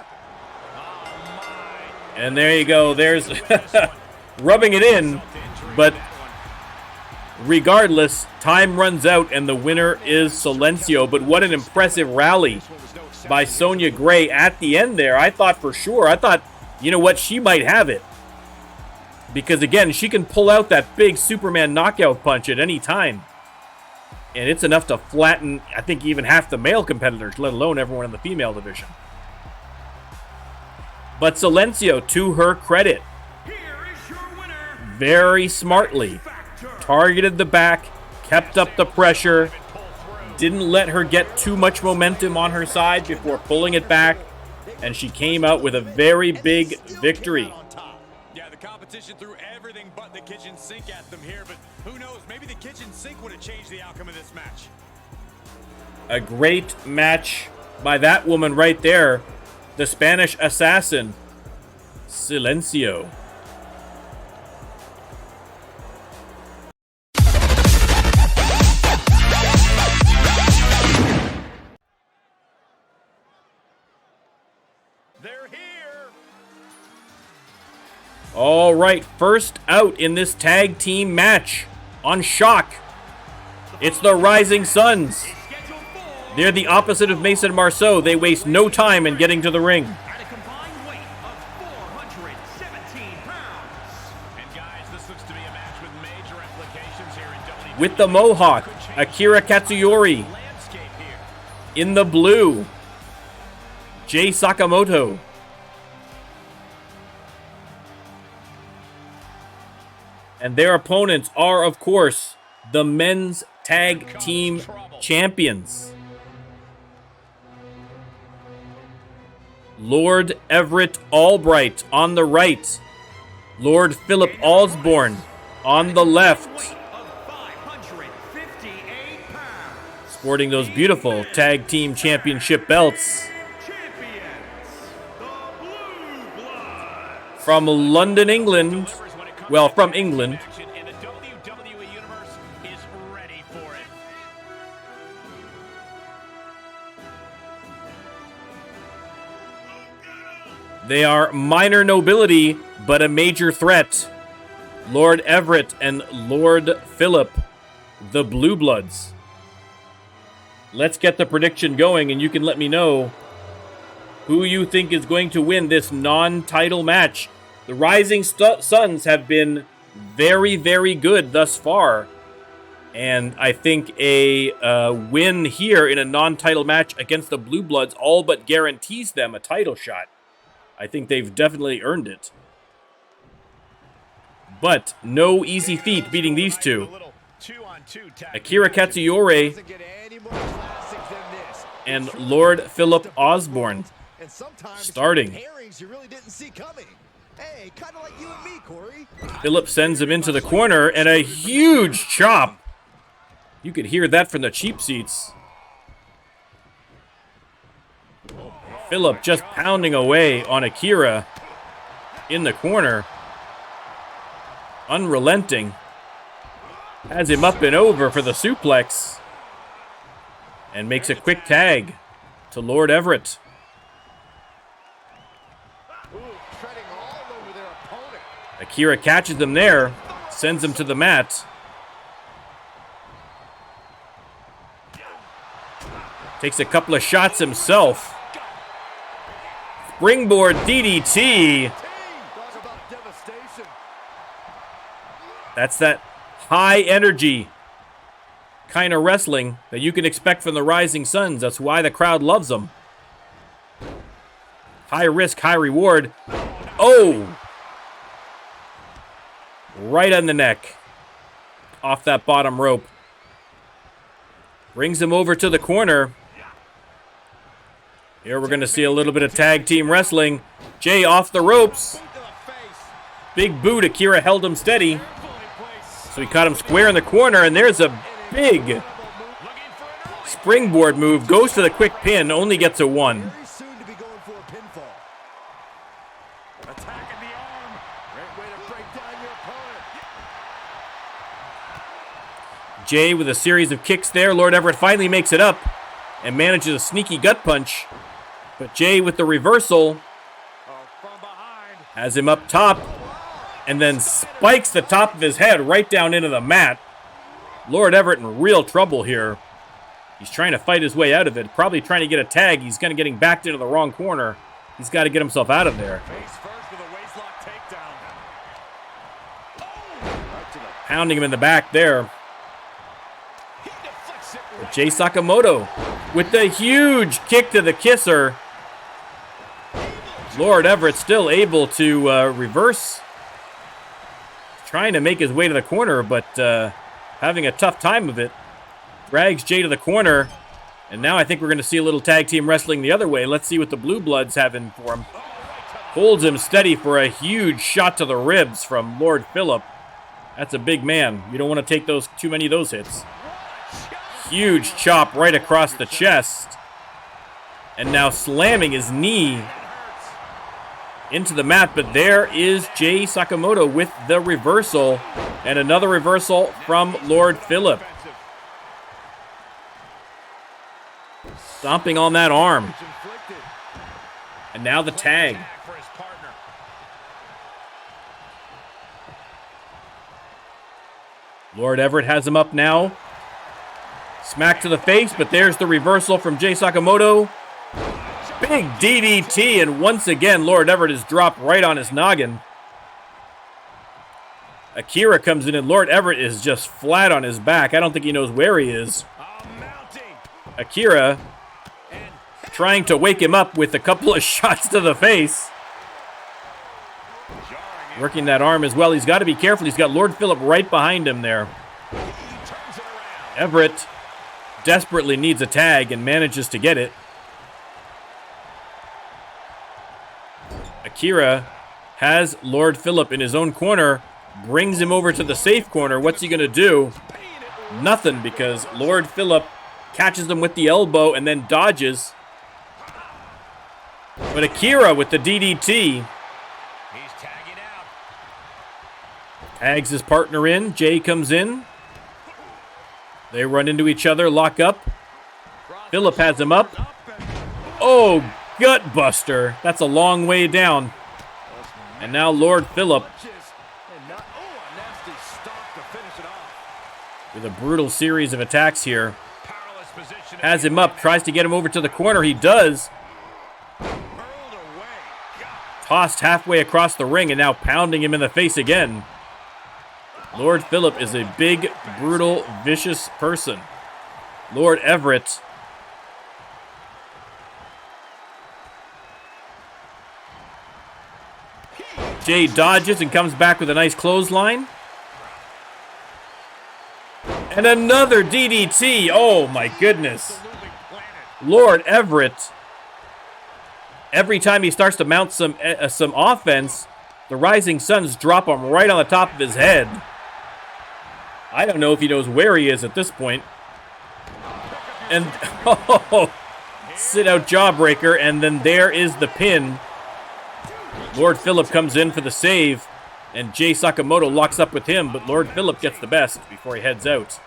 And there you go. There's rubbing it in, but regardless, time runs out and the winner is Silencio. But what an impressive rally by Sonya Gray at the end there. I thought for sure, you know what, she might have it. Because again, she can pull out that big Superman knockout punch at any time. And it's enough to flatten, I think, even half the male competitors, let alone everyone in the female division. But Silencio, to her credit, very smartly targeted the back, kept up the pressure, didn't let her get too much momentum on her side before pulling it back, and she came out with a very big victory. Yeah, the competition threw everything but the kitchen sink at them here, but who knows, maybe the kitchen sink would have changed the outcome of this match. A great match by that woman right there, the Spanish assassin, Silencio. They're here. All right, first out in this tag team match on Shock, it's the Rising Suns. They're the opposite of Mason Marceau. They waste no time in getting to the ring. At a combined weight of 417 pounds. And guys, this looks to be a match with major implications here in WWE. With the Mohawk, Akira Katsuyori. In the blue, Jay Sakamoto. And their opponents are, of course, the men's tag team champions. Lord Everett Albright on the right. Lord Philip Osborne on the left. Sporting those beautiful tag team championship belts. From London, England. Well, from England. They are minor nobility, but a major threat. Lord Everett and Lord Philip, the Blue Bloods. Let's get the prediction going, and you can let me know who you think is going to win this non-title match. The Rising Suns have been very, very good thus far. And I think a win here in a non-title match against the Blue Bloods all but guarantees them a title shot. I think they've definitely earned it. But no easy feat beating these two. Akira Katsuyori and Lord Philip Osborne starting. Philip sends him into the corner and a huge chop. You could hear that from the cheap seats. Philip just pounding away on Akira in the corner. Unrelenting. Has him up and over for the suplex. And makes a quick tag to Lord Everett. Akira catches him there. Sends him to the mat. Takes a couple of shots himself. Springboard DDT. That's that high energy kind of wrestling that you can expect from the Rising Suns. That's why the crowd loves them. High risk, high reward. Oh! Right on the neck. Off that bottom rope. Brings him over to the corner. Here we're going to see a little bit of tag team wrestling. Jay off the ropes. Big boot. Akira held him steady. So he caught him square in the corner, and there's a big springboard move. Goes for the quick pin, only gets a 1. Jay with a series of kicks there. Lord Everett finally makes it up and manages a sneaky gut punch. But Jay with the reversal has him up top and then spikes the top of his head right down into the mat. Lord Everett in real trouble here. He's trying to fight his way out of it. Probably trying to get a tag. He's kind of getting backed into the wrong corner. He's got to get himself out of there. Pounding him in the back there. But Jay Sakamoto with the huge kick to the kisser. Lord Everett still able to reverse. Trying to make his way to the corner, but having a tough time of it. Drags Jay to the corner. And now I think we're going to see a little tag team wrestling the other way. Let's see what the Blue Bloods have in for him. Holds him steady for a huge shot to the ribs from Lord Phillip. That's a big man. You don't want to take too many of those hits. Huge chop right across the chest. And now slamming his knee into the mat, but there is Jay Sakamoto with the reversal. And another reversal from Lord Phillip. Stomping on that arm. And now the tag. Lord Everett has him up now. Smack to the face, but there's the reversal from Jay Sakamoto. Big DDT, and once again, Lord Everett is dropped right on his noggin. Akira comes in, and Lord Everett is just flat on his back. I don't think he knows where he is. Akira trying to wake him up with a couple of shots to the face. Working that arm as well. He's got to be careful. He's got Lord Phillip right behind him there. Everett desperately needs a tag and manages to get it. Akira has Lord Phillip in his own corner, brings him over to the safe corner. What's he going to do? Nothing, because Lord Phillip catches him with the elbow and then dodges. But Akira with the DDT. Tags his partner in. Jay comes in. They run into each other, lock up. Phillip has him up. Oh, gut buster. That's a long way down. And now Lord Phillip with a brutal series of attacks here. Has him up, tries to get him over to the corner. He does. Tossed halfway across the ring and now pounding him in the face again. Lord Phillip is a big, brutal, vicious person. Lord Everett Jay dodges and comes back with a nice clothesline. And another DDT. Oh my goodness. Lord Everett, every time he starts to mount some offense, the Rising Suns drop him right on the top of his head. I don't know if he knows where he is at this point. And, sit out jawbreaker, and then there is the pin. Lord Phillip comes in for the save, And Jay Sakamoto locks up with him, but Lord Phillip gets the best before he heads out.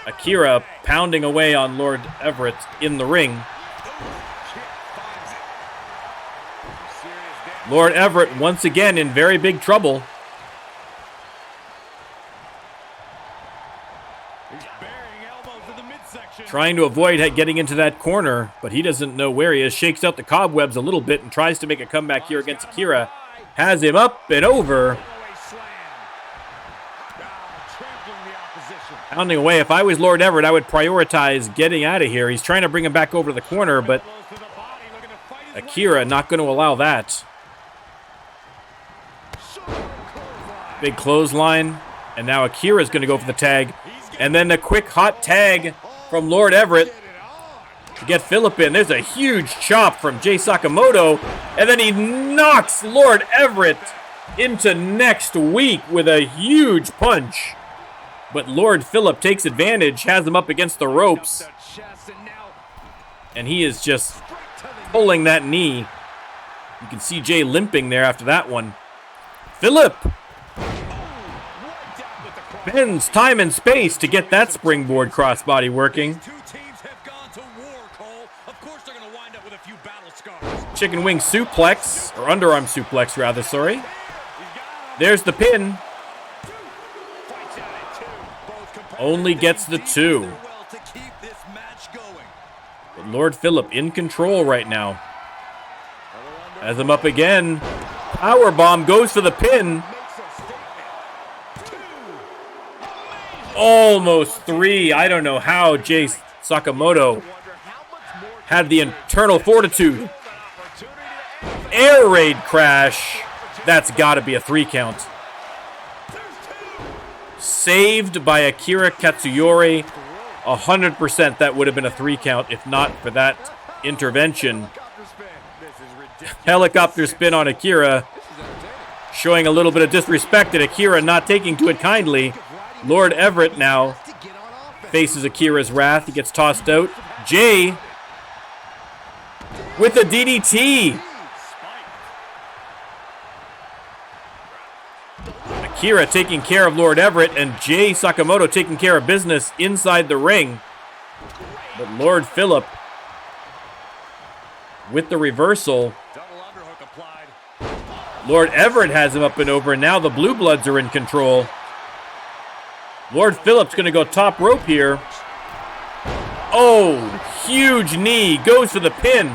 Akira pounding away on Lord Everett in the ring. Lord Everett once again in very big trouble. Trying to avoid getting into that corner, but he doesn't know where he is. Shakes out the cobwebs a little bit and tries to make a comeback here against Akira. Has him up and over. Pounding away. If I was Lord Everett, I would prioritize getting out of here. He's trying to bring him back over to the corner, but Akira not going to allow that. Big clothesline. And now Akira's going to go for the tag. And then a quick hot tag from Lord Everett to get Phillip in. There's a huge chop from Jay Sakamoto. And then he knocks Lord Everett into next week with a huge punch. But Lord Phillip takes advantage, has him up against the ropes. And he is just pulling that knee. You can see Jay limping there after that one. Phillip bends time and space to get that springboard crossbody working. Chicken wing suplex, or underarm suplex rather, sorry. There's the pin. Only gets the 2. But Lord Phillip in control right now. Has him up again. Powerbomb goes for the pin. Almost 3. I don't know how Jay Sakamoto had the internal fortitude. Air raid crash. That's got to be a 3 count. Saved by Akira Katsuyori. 100% that would have been a 3 count if not for that intervention. Helicopter spin on Akira. Showing a little bit of disrespect at Akira, not taking to it kindly. Lord Everett now faces Akira's wrath. He gets tossed out. Jay with a DDT. Akira taking care of Lord Everett and Jay Sakamoto taking care of business inside the ring. But Lord Phillip with the reversal. Lord Everett has him up and over, and now the Blue Bloods are in control. Lord Phillip's going to go top rope here. Oh, huge knee. Goes for the pin,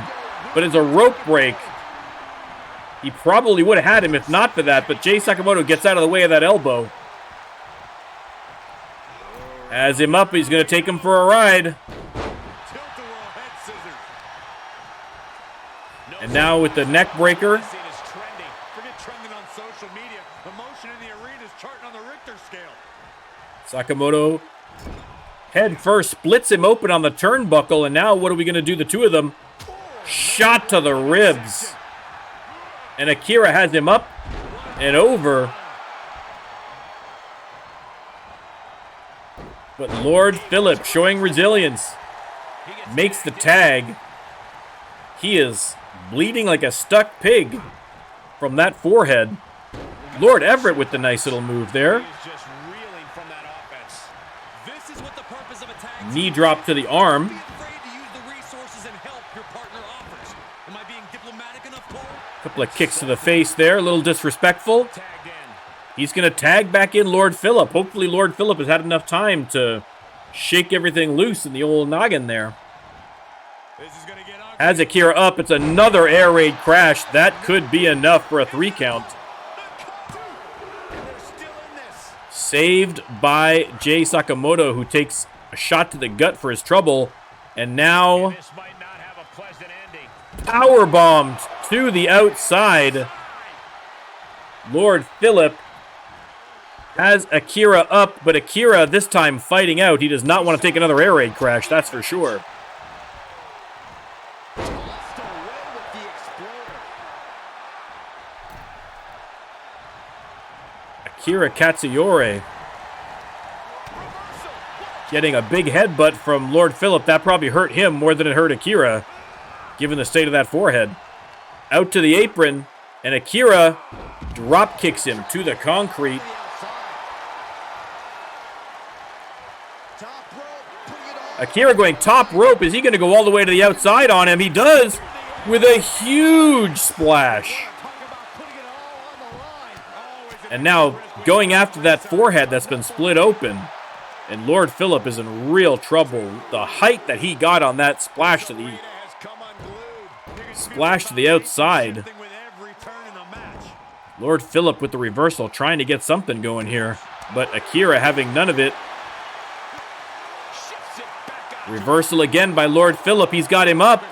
but it's a rope break. He probably would have had him if not for that, but Jay Sakamoto gets out of the way of that elbow. Has him up. He's going to take him for a ride. And now with the neck breaker. Sakamoto head first splits him open on the turnbuckle, and now what are we going to do, the two of them? Shot to the ribs. And Akira has him up and over. But Lord Phillip showing resilience. Makes the tag. He is bleeding like a stuck pig from that forehead. Lord Everett with the nice little move there. Knee drop to the arm. Couple of kicks to the face there, a little disrespectful. He's going to tag back in Lord Phillip. Hopefully Lord Phillip has had enough time to shake everything loose in the old noggin there. Has Akira up. It's another air raid crash. That could be enough for a 3 count. Saved by Jay Sakamoto, who takes a shot to the gut for his trouble. And now powerbombed to the outside. Lord Phillip has Akira up, but Akira this time fighting out. He does not want to take another air raid crash, that's for sure. Akira Katsuyori getting a big headbutt from Lord Phillip. That probably hurt him more than it hurt Akira, given the state of that forehead. Out to the apron, and Akira drop kicks him to the concrete. Akira going top rope. Is he going to go all the way to the outside on him? He does, with a huge splash. And now going after that forehead that's been split open. And Lord Phillip is in real trouble. The height that he got on that splash to the outside. Lord Phillip with the reversal, trying to get something going here. But Akira having none of it. Reversal again by Lord Phillip. He's got him up.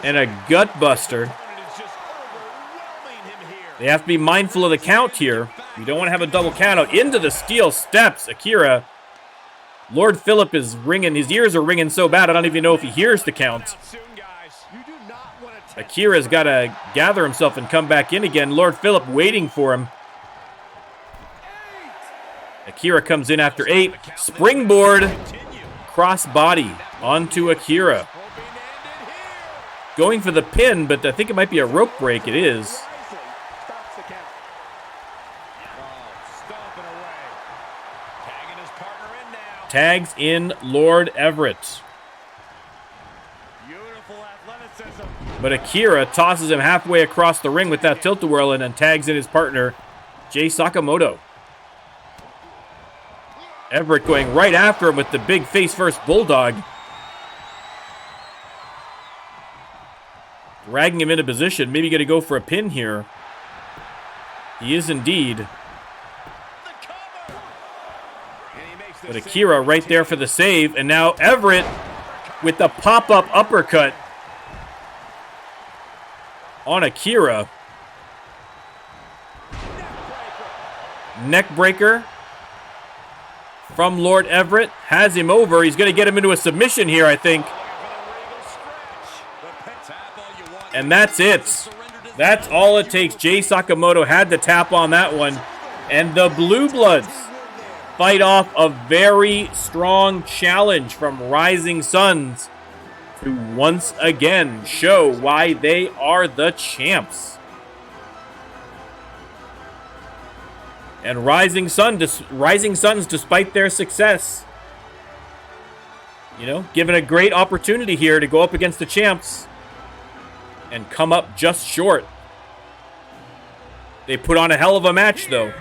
And a gut buster. They have to be mindful of the count here. You don't want to have a double count out. Into the steel steps, Akira. Lord Phillip is ringing. His ears are ringing so bad, I don't even know if he hears the count. Akira's got to gather himself and come back in again. Lord Phillip waiting for him. Akira comes in after 8. Springboard. Cross body onto Akira. Going for the pin, but I think it might be a rope break. It is. Tags in Lord Everett. But Akira tosses him halfway across the ring with that tilt-a-whirl and then tags in his partner, Jay Sakamoto. Everett going right after him with the big face-first bulldog. Dragging him into position. Maybe going to go for a pin here. He is indeed. But Akira right there for the save. And now Everett with the pop-up uppercut on Akira. Neck breaker from Lord Everett. Has him over. He's going to get him into a submission here, I think. And that's it. That's all it takes. Jay Sakamoto had to tap on that one. And the Blue Bloods fight off a very strong challenge from Rising Suns to once again show why they are the champs. And Rising Suns, despite their success, given a great opportunity here to go up against the champs and come up just short. They put on a hell of a match, though.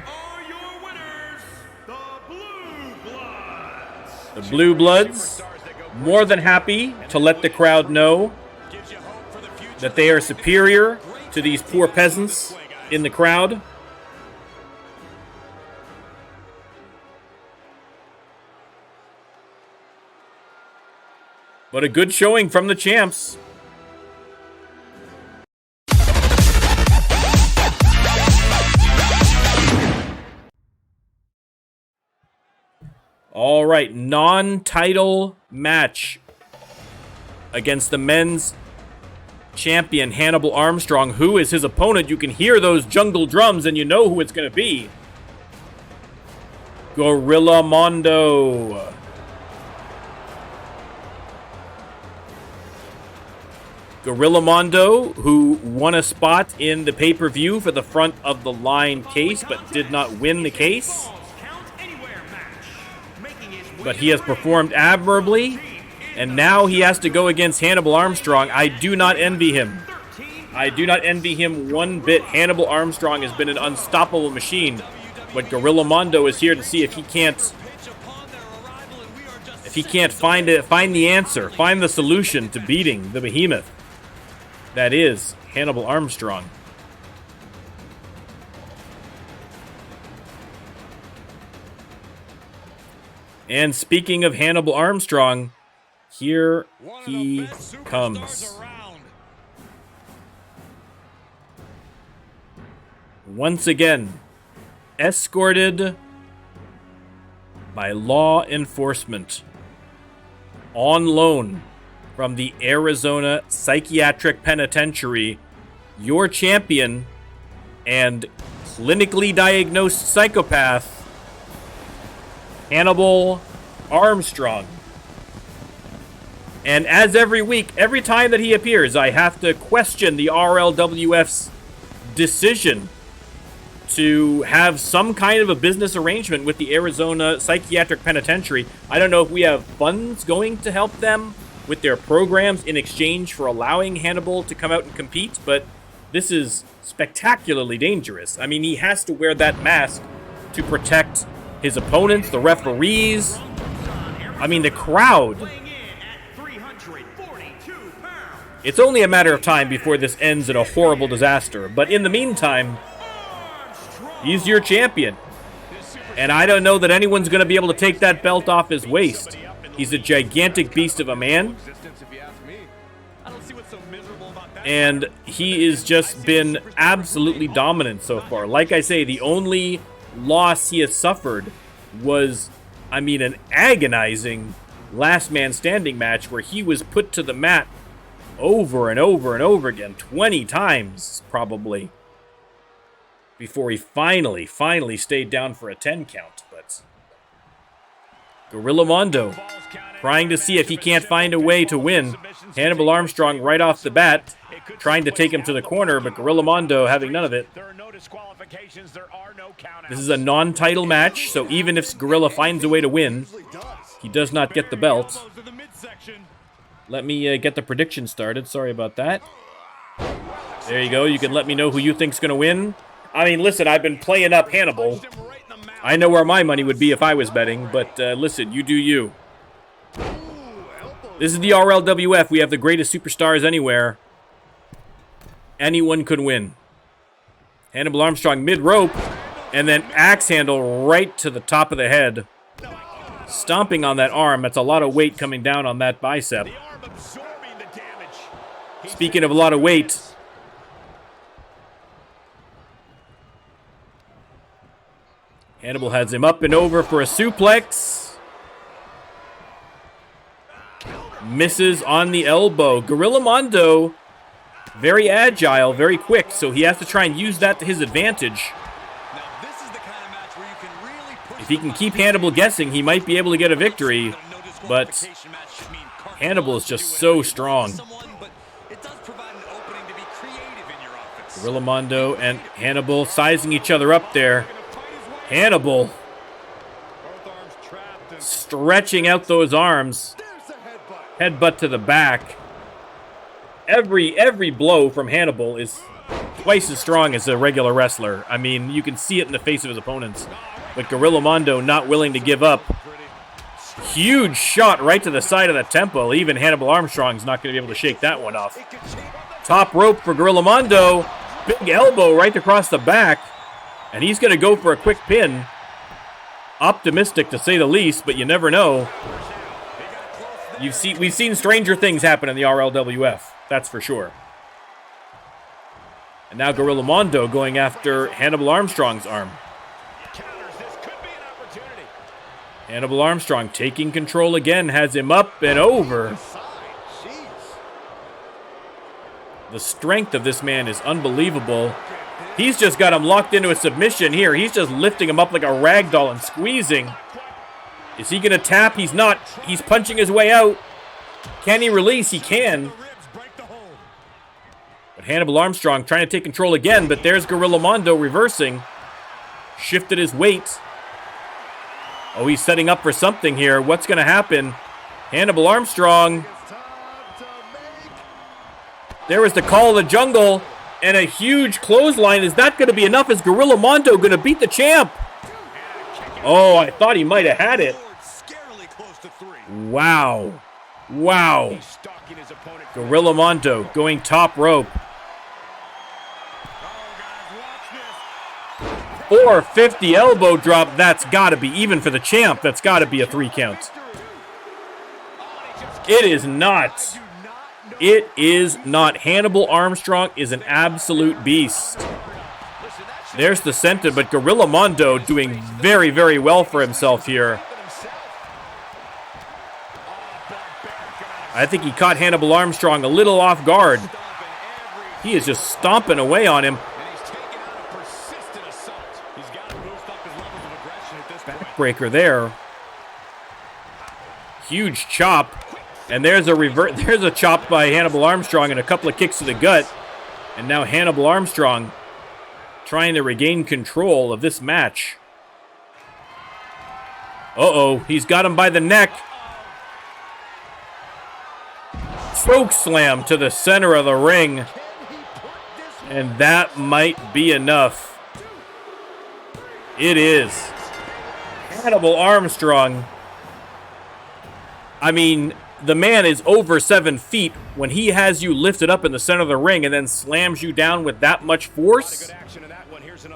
The Blue Bloods, more than happy to let the crowd know that they are superior to these poor peasants in the crowd. But a good showing from the champs. All right, non-title match against the men's champion, Hannibal Armstrong. Who is his opponent? You can hear those jungle drums and you know who it's going to be. Gorilla Mondo. Gorilla Mondo, who won a spot in the pay-per-view for the front of the line case, but did not win the case. But he has performed admirably, and now he has to go against Hannibal Armstrong. I do not envy him. I do not envy him one bit. Hannibal Armstrong has been an unstoppable machine, but Gorilla Mondo is here to see if he can't find the answer, find the solution to beating the behemoth that is Hannibal Armstrong. And speaking of Hannibal Armstrong, here he comes. Once again, escorted by law enforcement on loan from the Arizona Psychiatric Penitentiary, your champion and clinically diagnosed psychopath, Hannibal Armstrong. And as every week, every time that he appears, I have to question the RLWF's decision to have some kind of a business arrangement with the Arizona Psychiatric Penitentiary. I don't know if we have funds going to help them with their programs in exchange for allowing Hannibal to come out and compete, but this is spectacularly dangerous. I mean, he has to wear that mask to protect his opponents, the referees. I mean, the crowd. It's only a matter of time before this ends in a horrible disaster, but in the meantime, he's your champion. And I don't know that anyone's going to be able to take that belt off his waist. He's a gigantic beast of a man. And he has just been absolutely dominant so far. Like I say, the only loss he has suffered was, I mean, an agonizing last man standing match where he was put to the mat over and over and over again, 20 times probably, before he finally stayed down for a 10 count. But Gorilla Mondo trying to see if he can't find a way to win. Hannibal Armstrong right off the bat trying to take him to the corner, but Gorilla Mondo having none of it. This is a non-title match, so even if Gorilla finds a way to win, he does not get the belt. Let me get the prediction started. Sorry about that. There you go. You can let me know who you think's going to win. I mean, listen, I've been playing up Hannibal. I know where my money would be if I was betting, but listen, you do you. This is the RLWF. We have the greatest superstars anywhere. Anyone could win. Hannibal Armstrong mid-rope, and then axe handle right to the top of the head. Stomping on that arm. That's a lot of weight coming down on that bicep. Speaking of a lot of weight, Hannibal has him up and over for a suplex. Misses on the elbow. Gorilla Mondo, very agile, very quick, so he has to try and use that to his advantage. If he can keep Hannibal guessing, he might be able to get a victory, but Hannibal is just so strong. Gorilla Mondo and Hannibal sizing each other up there. Hannibal stretching out those arms. Headbutt to the back. Every blow from Hannibal is twice as strong as a regular wrestler. I mean, you can see it in the face of his opponents. But Gorilla Mondo not willing to give up. Huge shot right to the side of the temple. Even Hannibal Armstrong's not going to be able to shake that one off. Top rope for Gorilla Mondo. Big elbow right across the back. And he's going to go for a quick pin. Optimistic to say the least, but you never know. We've seen stranger things happen in the RLWF. That's for sure. And now Gorilla Mondo going after Hannibal Armstrong's arm. Hannibal Armstrong taking control again, has him up and over. The strength of this man is unbelievable. He's just got him locked into a submission here. He's just lifting him up like a rag doll and squeezing. Is he going to tap? He's not. He's punching his way out. Can he release? He can. But Hannibal Armstrong trying to take control again, but there's Gorilla Mondo reversing. Shifted his weight. Oh, he's setting up for something here. What's going to happen? Hannibal Armstrong. There was the call of the jungle and a huge clothesline. Is that going to be enough? Is Gorilla Mondo going to beat the champ? Oh, I thought he might have had it. Wow. Wow. Gorilla Mondo going top rope. 450 elbow drop. That's got to be, even for the champ, that's got to be a 3 count. It is not. It is not. Hannibal Armstrong is an absolute beast. There's the center, but Gorilla Mondo doing very, very well for himself here. I think he caught Hannibal Armstrong a little off guard. He is just stomping away on him. Backbreaker there. Huge chop. And there's a chop by Hannibal Armstrong and a couple of kicks to the gut. And now Hannibal Armstrong trying to regain control of this match. Uh-oh, he's got him by the neck. Choke slam to the center of the ring. And that might be enough. It is. Hannibal Armstrong. I mean, the man is over 7 feet. When he has you lifted up in the center of the ring and then slams you down with that much force,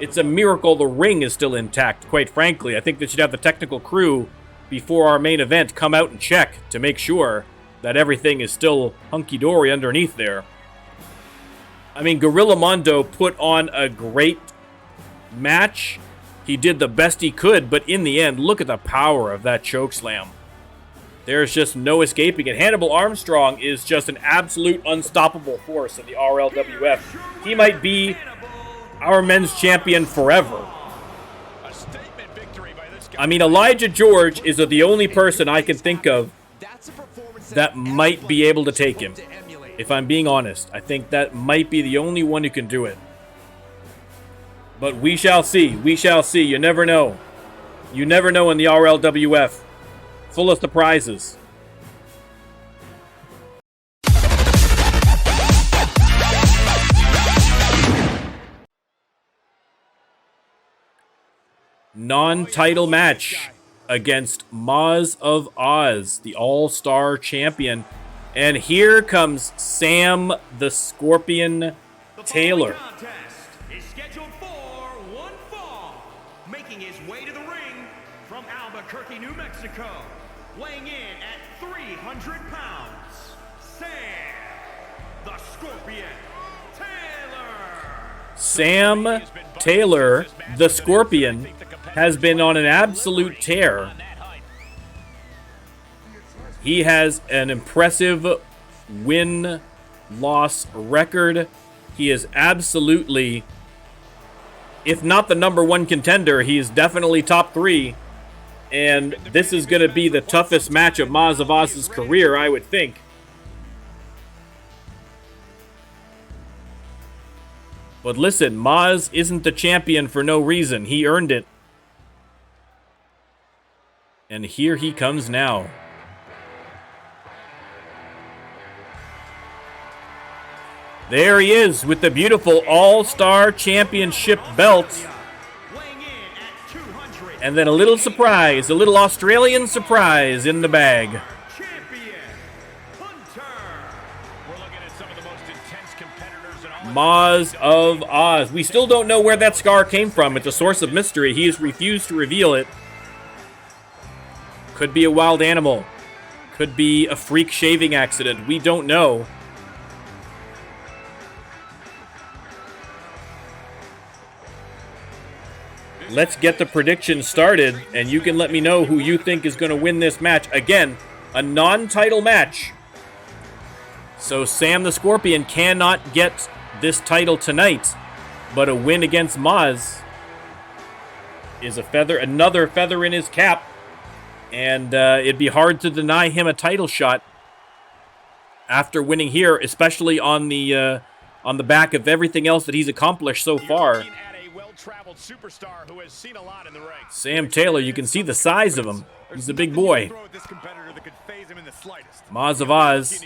it's a miracle the ring is still intact, quite frankly. I think they should have the technical crew before our main event come out and check to make sure that everything is still hunky-dory underneath there. I mean, Gorilla Mondo put on a great match. He did the best he could, but in the end, look at the power of that chokeslam. There's just no escaping it. Hannibal Armstrong is just an absolute unstoppable force in the RLWF. He might be our men's champion forever. I mean, Elijah George is the only person I can think of that might be able to take him. If I'm being honest, I think that might be the only one who can do it. But we shall see. We shall see. You never know. You never know in the RLWF. Full of surprises. Non-title match against Moz of Oz, the All-Star Champion. And here comes Sam the Scorpion Taylor. The contest is scheduled for one fall. Making his way to the ring from Albuquerque, New Mexico. Weighing in at 300 pounds, Sam the Scorpion Taylor. Sam Taylor, the Scorpion, has been on an absolute tear. He has an impressive win-loss record. He is absolutely, if not the #1 contender, he is definitely top 3. And this is going to be the toughest match of Moz of Oz's career, I would think. But listen, Moz isn't the champion for no reason. He earned it. And here he comes now. There he is with the beautiful All-Star Championship belt. And then a little surprise, a little Australian surprise in the bag. Moz of Oz. We still don't know where that scar came from. It's a source of mystery. He has refused to reveal it. Could be a wild animal. Could be a freak shaving accident. We don't know. Let's get the prediction started, and you can let me know who you think is going to win this match. Again, a non-title match. So Sam the Scorpion cannot get this title tonight, but a win against Moz is a feather, another feather in his cap, and it'd be hard to deny him a title shot after winning here, especially on the back of everything else that he's accomplished so far. Sam Taylor, you can see the size of him. He's a big boy. Moz of Oz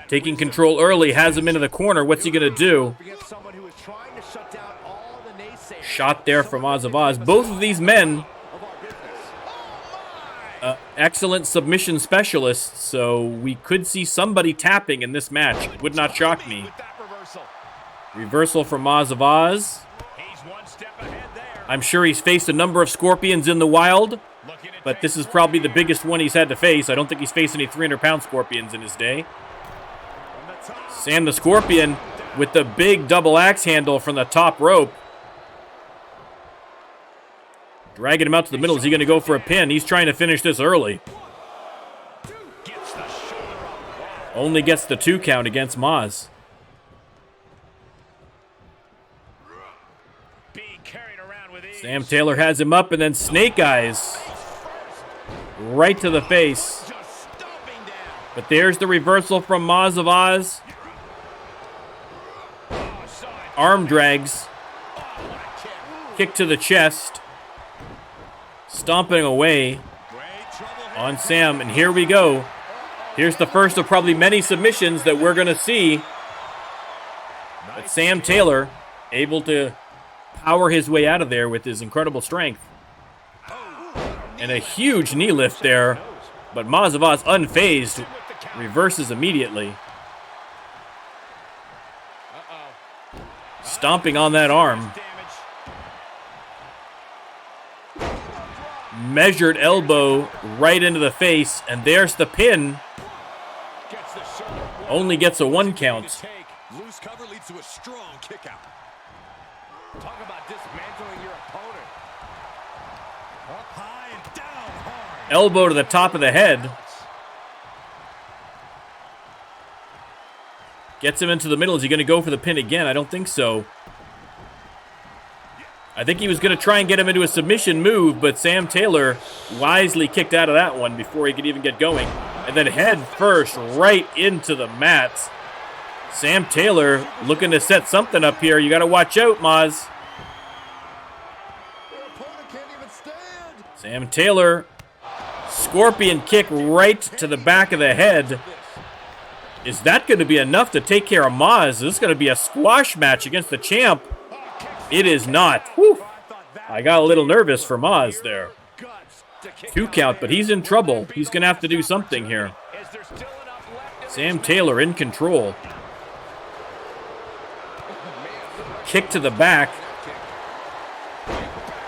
taking control early, has him into the corner. What's he going to do? Shot there from Moz of Oz. Both of these men, excellent submission specialists, so we could see somebody tapping in this match. It would not shock me. Reversal from Moz of Oz. I'm sure he's faced a number of Scorpions in the wild, but this is probably the biggest one he's had to face. I don't think he's faced any 300-pound Scorpions in his day. Sam the Scorpion with the big double axe handle from the top rope. Dragging him out to the middle. Is he going to go for a pin? He's trying to finish this early. Only gets the 2 count against Moz. Sam Taylor has him up, and then Snake Eyes right to the face. But there's the reversal from Moz of Oz. Arm drags. Kick to the chest. Stomping away on Sam. And here we go. Here's the first of probably many submissions that we're going to see. But Sam Taylor able to power his way out of there with his incredible strength. And a huge knee lift there. But Maz of Oz, unfazed, reverses immediately. Stomping on that arm. Measured elbow right into the face, and there's the pin. Only gets a 1 count. Loose cover leads to a strong kick out. Talk about dismantling your opponent. Up high and down hard. Elbow to the top of the head. Gets him into the middle. Is he going to go for the pin again? I don't think so. I think he was going to try and get him into a submission move, but Sam Taylor wisely kicked out of that one before he could even get going. And then head first right into the mats. Sam Taylor looking to set something up here. You got to watch out, Maz. Sam Taylor, scorpion kick right to the back of the head. Is that going to be enough to take care of Maz? This is going to be a squash match against the champ. It is not. Whew. I got a little nervous for Maz there. 2 count, but he's in trouble. He's going to have to do something here. Sam Taylor in control. Kick to the back.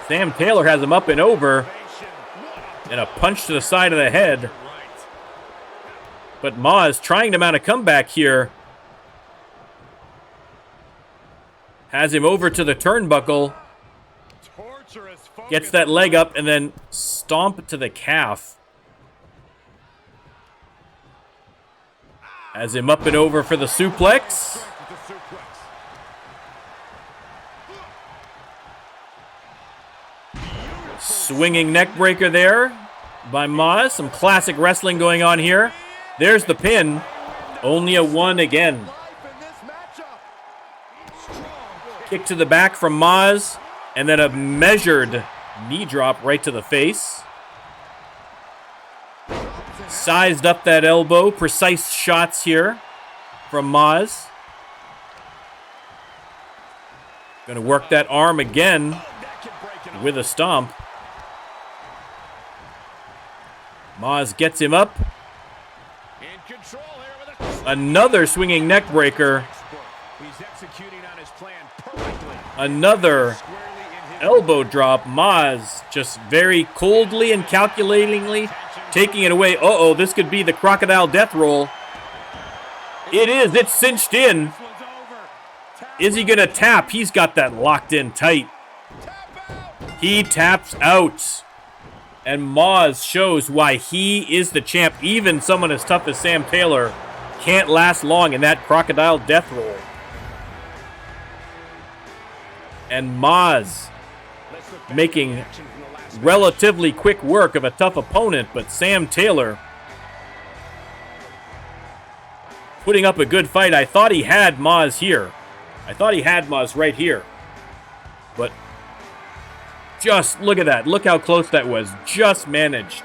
Sam Taylor has him up and over. And a punch to the side of the head. But Maz trying to mount a comeback here. Has him over to the turnbuckle. Gets that leg up and then stomp to the calf. Has him up and over for the suplex. Swinging neck breaker there by Maz. Some classic wrestling going on here. There's the pin. Only a 1 again. Kick to the back from Maz. And then a measured knee drop right to the face. Sized up that elbow. Precise shots here from Maz. Going to work that arm again with a stomp. Maz gets him up. Another swinging neck breaker. Another elbow drop. Maz just very coldly and calculatingly taking it away. Uh-oh, this could be the crocodile death roll. It is. It's cinched in. Is he going to tap? He's got that locked in tight. He taps out. And Maz shows why he is the champ. Even someone as tough as Sam Taylor can't last long in that crocodile death roll. And Maz making relatively quick work of a tough opponent, but Sam Taylor putting up a good fight. I thought he had Maz here. I thought he had Maz right here. But just look at that. Look how close that was. Just managed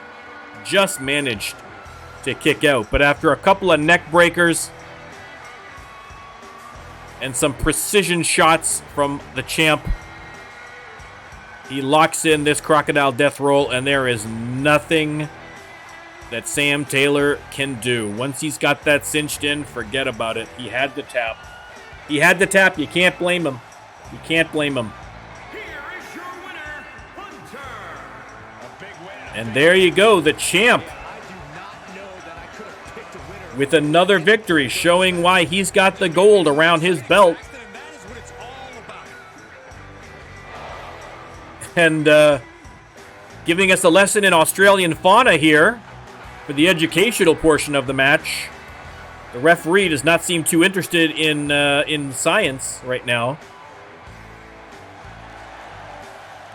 to kick out. But after a couple of neck breakers and some precision shots from the champ, he locks in this crocodile death roll, and there is nothing that Sam Taylor can do. Once he's got that cinched in, forget about it. He had to tap. He had to tap. You can't blame him. You can't blame him. And there you go, the champ with another victory, showing why he's got the gold around his belt. And giving us a lesson in Australian fauna here for the educational portion of the match. The referee does not seem too interested in science right now.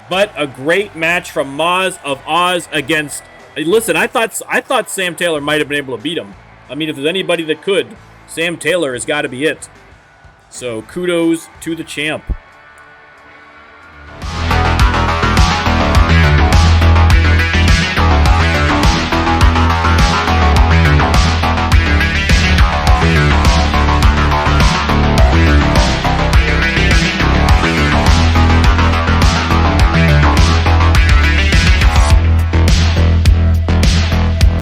But a great match from Maz of Oz against... Listen, I thought Sam Taylor might have been able to beat him. I mean, if there's anybody that could, Sam Taylor has got to be it. So kudos to the champ.